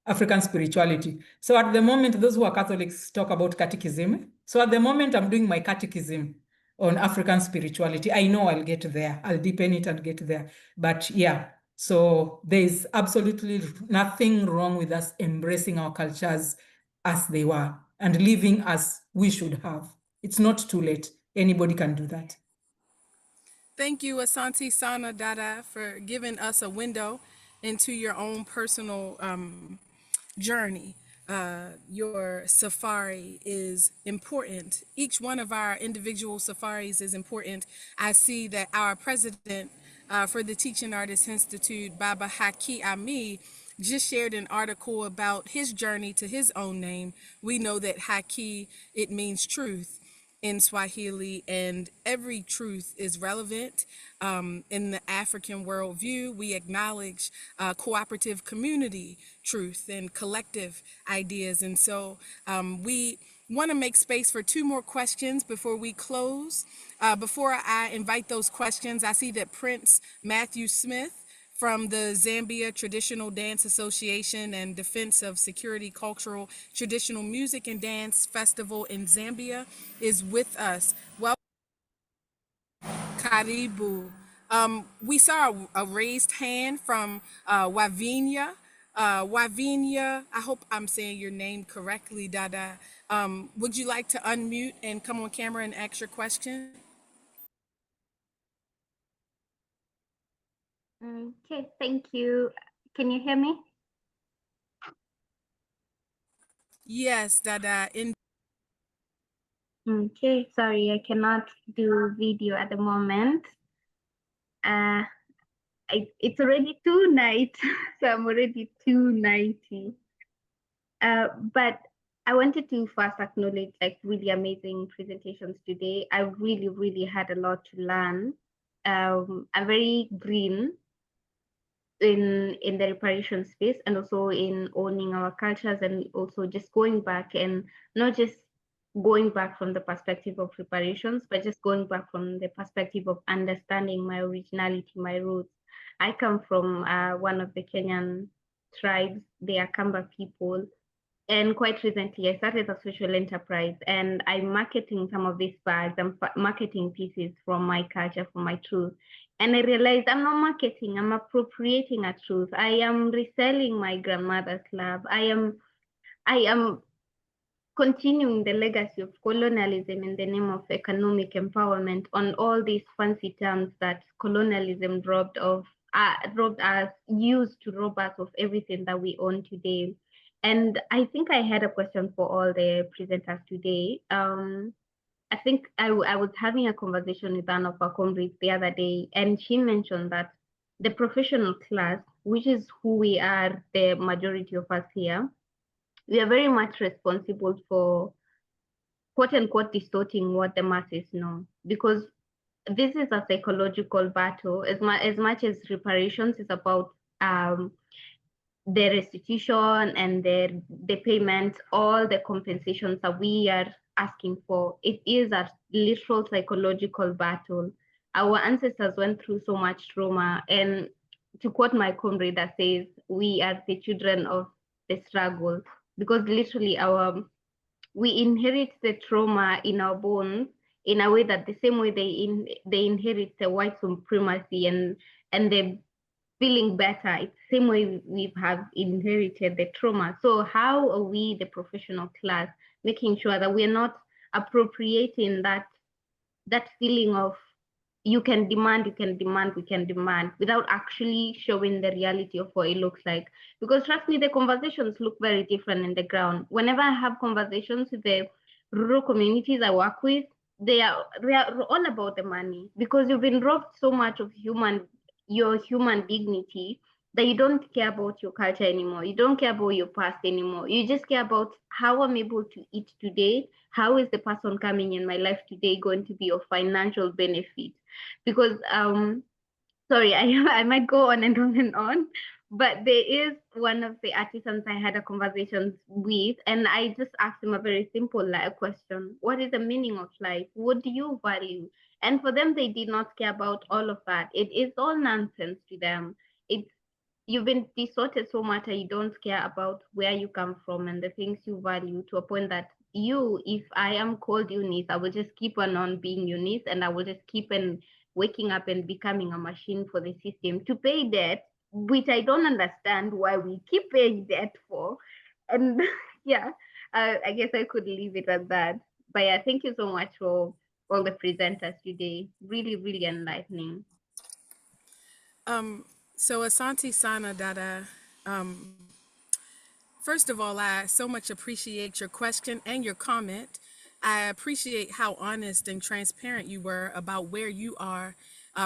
African spirituality. So at the moment, those who are Catholics talk about catechism. So at the moment, I'm doing my catechism on African spirituality. I know I'll get there. I'll deepen it and get there. But yeah, so there's absolutely nothing wrong with us embracing our cultures as they were and living as we should have. It's not too late. Anybody can do that.
Thank you, Asante Sana Dada, for giving us a window into your own personal journey. Your safari is important. Each one of our individual safaris is important. I see that our president for the Teaching Artists Institute, Baba Haki Ami, just shared an article about his journey to his own name. We know that Haki, it means truth in Swahili, and every truth is relevant. In the African worldview, we acknowledge cooperative community truth and collective ideas. And so we want to make space for two more questions before we close. Before I invite those questions, I see that Prince Matthew Smith from the Zambia Traditional Dance Association and Defense of Security Cultural Traditional Music and Dance Festival in Zambia is with us. Welcome, Karibu. We saw a raised hand from Wavinia. Wavinia, I hope I'm saying your name correctly, Dada. Would you like to unmute and come on camera and ask your question?
Okay, thank you. Can you hear me?
Yes, Dada.
Okay, sorry, I cannot do video at the moment. It's already 2 night, so I'm already 290. But I wanted to first acknowledge like really amazing presentations today. I really had a lot to learn. I'm very green in the reparation space and also in owning our cultures and also just going back and not just going back from the perspective of reparations, but just going back from the perspective of understanding my originality, my roots. I come from one of the Kenyan tribes, the Akamba people. And quite recently, I started a social enterprise and I'm marketing some of these bags. I'm marketing pieces from my culture, from my truth. And I realized I'm not marketing, I'm appropriating a truth. I am reselling my grandmother's love. I am continuing the legacy of colonialism in the name of economic empowerment on all these fancy terms that colonialism robbed us, used to rob us of everything that we own today. And I think I had a question for all the presenters today. I think I was having a conversation with one of our comrades the other day, and she mentioned that the professional class, which is who we are, the majority of us here, we are very much responsible for quote unquote distorting what the masses know, because this is a psychological battle as much as reparations is about the restitution and the payment, all the compensations that we are asking for. It is a literal psychological battle. Our ancestors went through so much trauma, and to quote my comrade that says, we are the children of the struggle, because literally we inherit the trauma in our bones in a way that the same way they inherit the white supremacy and the feeling better. It's the same way we have inherited the trauma. So how are we, the professional class, making sure that we're not appropriating that feeling of you can demand, we can demand, without actually showing the reality of what it looks like. Because trust me, the conversations look very different in the ground. Whenever I have conversations with the rural communities I work with, they are all about the money, because you've been robbed so much of your human dignity, that you don't care about your culture anymore. You don't care about your past anymore. You just care about how I'm able to eat today. How is the person coming in my life today going to be of financial benefit? Because sorry, I might go on and on and on, but there is one of the artisans I had a conversation with, and I just asked him a very simple question: what is the meaning of life? What do you value? And for them, they did not care about all of that. It is all nonsense to them. It's You've been distorted so much that you don't care about where you come from and the things you value, to a point that if I am called Eunice, I will just keep on being Eunice, and I will just keep on waking up and becoming a machine for the system to pay debt, which I don't understand why we keep paying debt for. And yeah, I guess I could leave it at that. But yeah, thank you so much for all the presenters today. Really, really enlightening.
So Asante Sana Dada, first of all, I so much appreciate your question and your comment. I appreciate how honest and transparent you were about where you are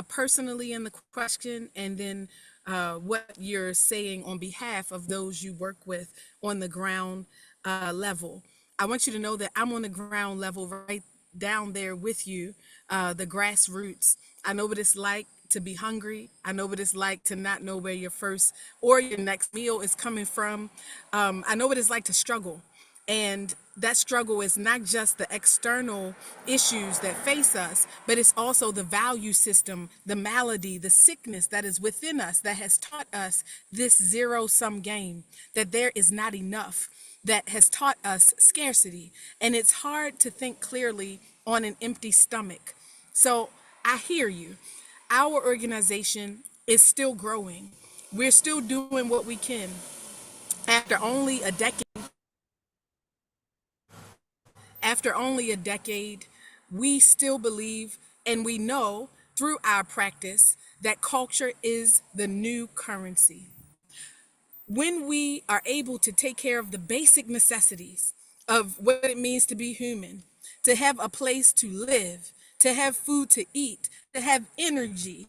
personally in the question, and then what you're saying on behalf of those you work with on the ground level. I want you to know that I'm on the ground level right down there with you, the grassroots. I know what it's like to be hungry. I know what it's like to not know where your first or your next meal is coming from. I know what it's like to struggle. And that struggle is not just the external issues that face us, but it's also the value system, the malady, the sickness that is within us that has taught us this zero-sum game, that there is not enough, that has taught us scarcity. And it's hard to think clearly on an empty stomach. So I hear you. Our organization is still growing. We're still doing what we can. After only a decade, we still believe and we know through our practice that culture is the new currency. When we are able to take care of the basic necessities of what it means to be human, to have a place to live, to have food to eat, to have energy,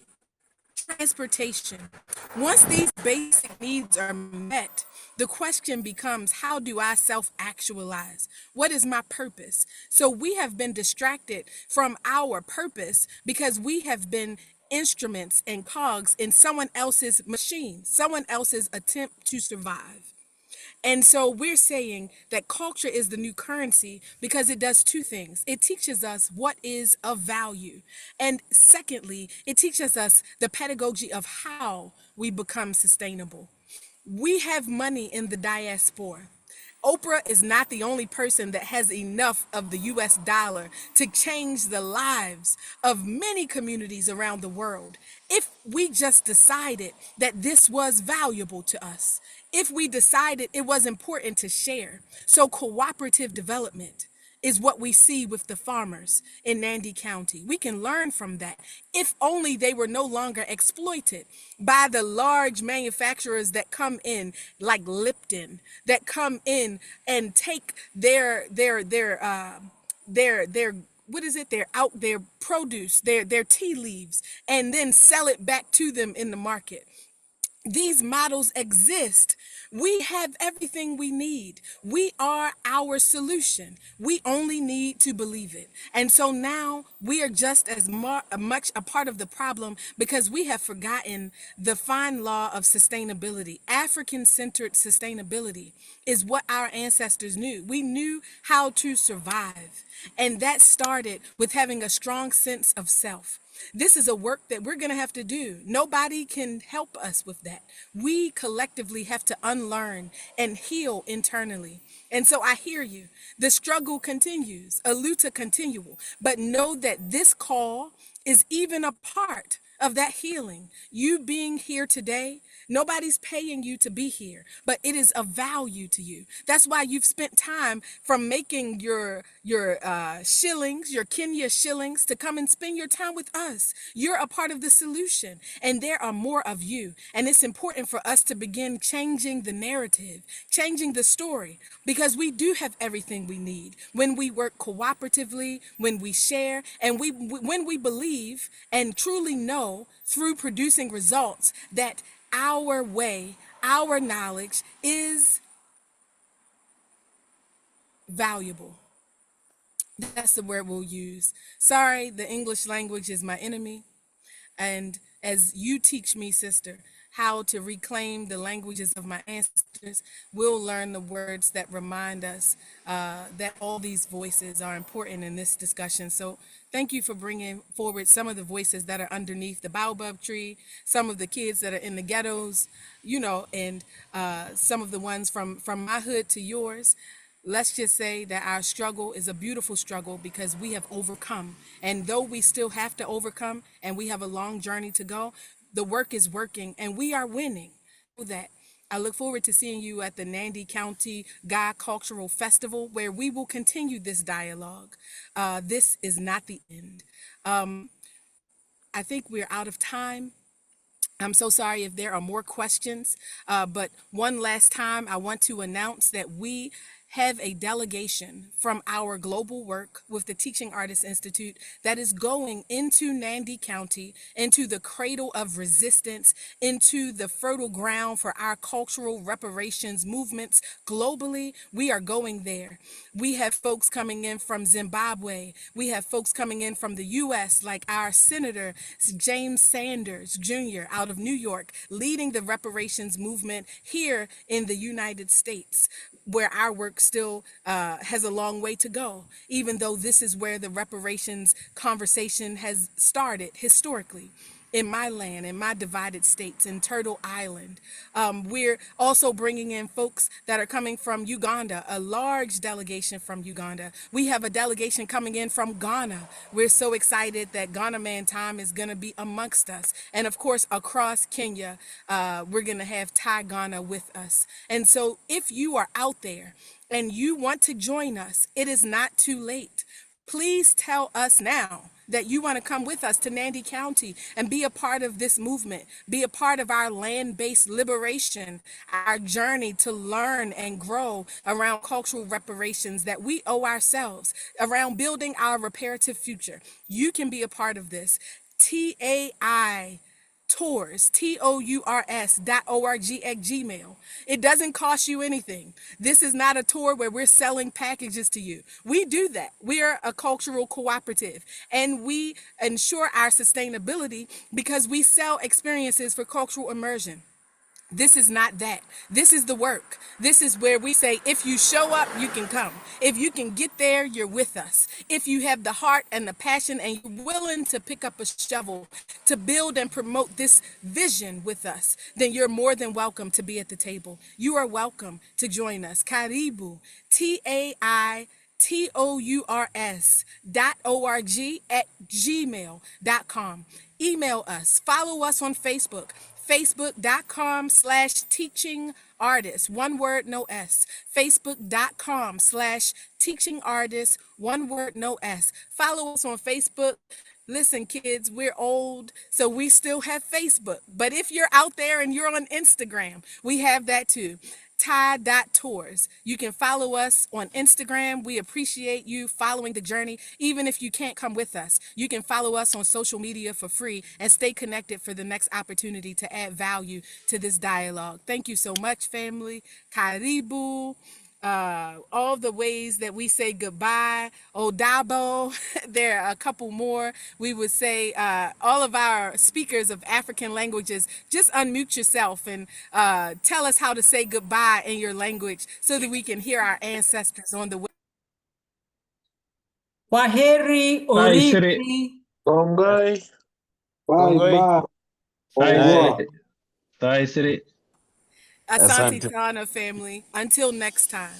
transportation. Once these basic needs are met, the question becomes, how do I self-actualize? What is my purpose? So we have been distracted from our purpose because we have been instruments and cogs in someone else's machine, someone else's attempt to survive. And so we're saying that culture is the new currency because it does two things. It teaches us what is of value. And secondly, it teaches us the pedagogy of how we become sustainable. We have money in the diaspora. Oprah is not the only person that has enough of the US dollar to change the lives of many communities around the world. If we just decided that this was valuable to us, if we decided it was important to share. So cooperative development is what we see with the farmers in Nandi County. We can learn from that if only they were no longer exploited by the large manufacturers that come in, like Lipton, that come in and take their what is it? Their produce, their tea leaves, and then sell it back to them in the market. These models exist. We have everything we need. We are our solution. We only need to believe it. And so now we are just as much a part of the problem because we have forgotten the fine law of sustainability. African-centered sustainability is what our ancestors knew. We knew how to survive. And that started with having a strong sense of self. This is a work that we're going to have to do. Nobody can help us with that. We collectively have to unlearn and heal internally. And so I hear you. The struggle continues, a luta continual, but know that this call is even a part of that healing. You being here today Nobody's paying you to be here, but it is of value to you. That's why you've spent time from making your shillings, your Kenya shillings, to come and spend your time with us. You're a part of the solution, and there are more of you. And it's important for us to begin changing the narrative, changing the story, because we do have everything we need when we work cooperatively, when we share, and when we believe and truly know through producing results that our way, our knowledge is valuable. That's the word we'll use. Sorry, the English language is my enemy. And as you teach me, sister, how to reclaim the languages of my ancestors, we'll learn the words that remind us that all these voices are important in this discussion. So thank you for bringing forward some of the voices that are underneath the baobab tree, some of the kids that are in the ghettos, you know, and some of the ones from my hood to yours. Let's just say that our struggle is a beautiful struggle because we have overcome. And though we still have to overcome and we have a long journey to go, the work is working and we are winning. That I look forward to seeing you at the Nandi County Gaa Cultural Festival, where we will continue this dialogue. This is not the end. I think we're out of time. I'm so sorry if there are more questions, but one last time, I want to announce that we have a delegation from our global work with the Teaching Artists Institute that is going into Nandi County, into the cradle of resistance, into the fertile ground for our cultural reparations movements globally. We are going there. We have folks coming in from Zimbabwe. We have folks coming in from the U.S., like our Senator James Sanders Jr. out of New York, leading the reparations movement here in the United States, where our work still has a long way to go, even though this is where the reparations conversation has started historically. In my land, in my divided states, in Turtle Island. We're also bringing in folks that are coming from Uganda, a large delegation from Uganda. We have a delegation coming in from Ghana. We're so excited that Ghana Man Time is going to be amongst us. And of course, across Kenya, we're going to have Thai Ghana with us. And so if you are out there and you want to join us, it is not too late. Please tell us now that you want to come with us to Nandi County and be a part of this movement, be a part of our land-based liberation, our journey to learn and grow around cultural reparations that we owe ourselves, around building our reparative future. You can be a part of this. TAI Tours, TOURS.org at Gmail. It doesn't cost you anything. This is not a tour where we're selling packages to you. We do that. We are a cultural cooperative and we ensure our sustainability because we sell experiences for cultural immersion. This is not that. This is the work. This is where we say, if you show up, you can come. If you can get there, you're with us. If you have the heart and the passion and you're willing to pick up a shovel to build and promote this vision with us, then you're more than welcome to be at the table. You are welcome to join us. Karibu, TAITOURS.org at gmail.com. Email us. Follow us on Facebook. Facebook.com/teaching artists, one word, no S. Facebook.com/teaching artists, one word, no S. Follow us on Facebook. Listen, kids, we're old, so we still have Facebook. But if you're out there and you're on Instagram, we have that too. Thai.tours. You can follow us on Instagram. We appreciate you following the journey, even if you can't come with us. You can follow us on social media for free and stay connected for the next opportunity to add value to this dialogue. Thank you so much, family. Karibu. All the ways that we say goodbye, Odabo, there are a couple more. We would say all of our speakers of African languages, just unmute yourself and tell us how to say goodbye in your language so that we can hear our ancestors on the way.
Kwaheri,
Thai Siri.
Oriti.
Bye bye.
Thai Siri.
Asante
Asante.
Sana, family. Until next time.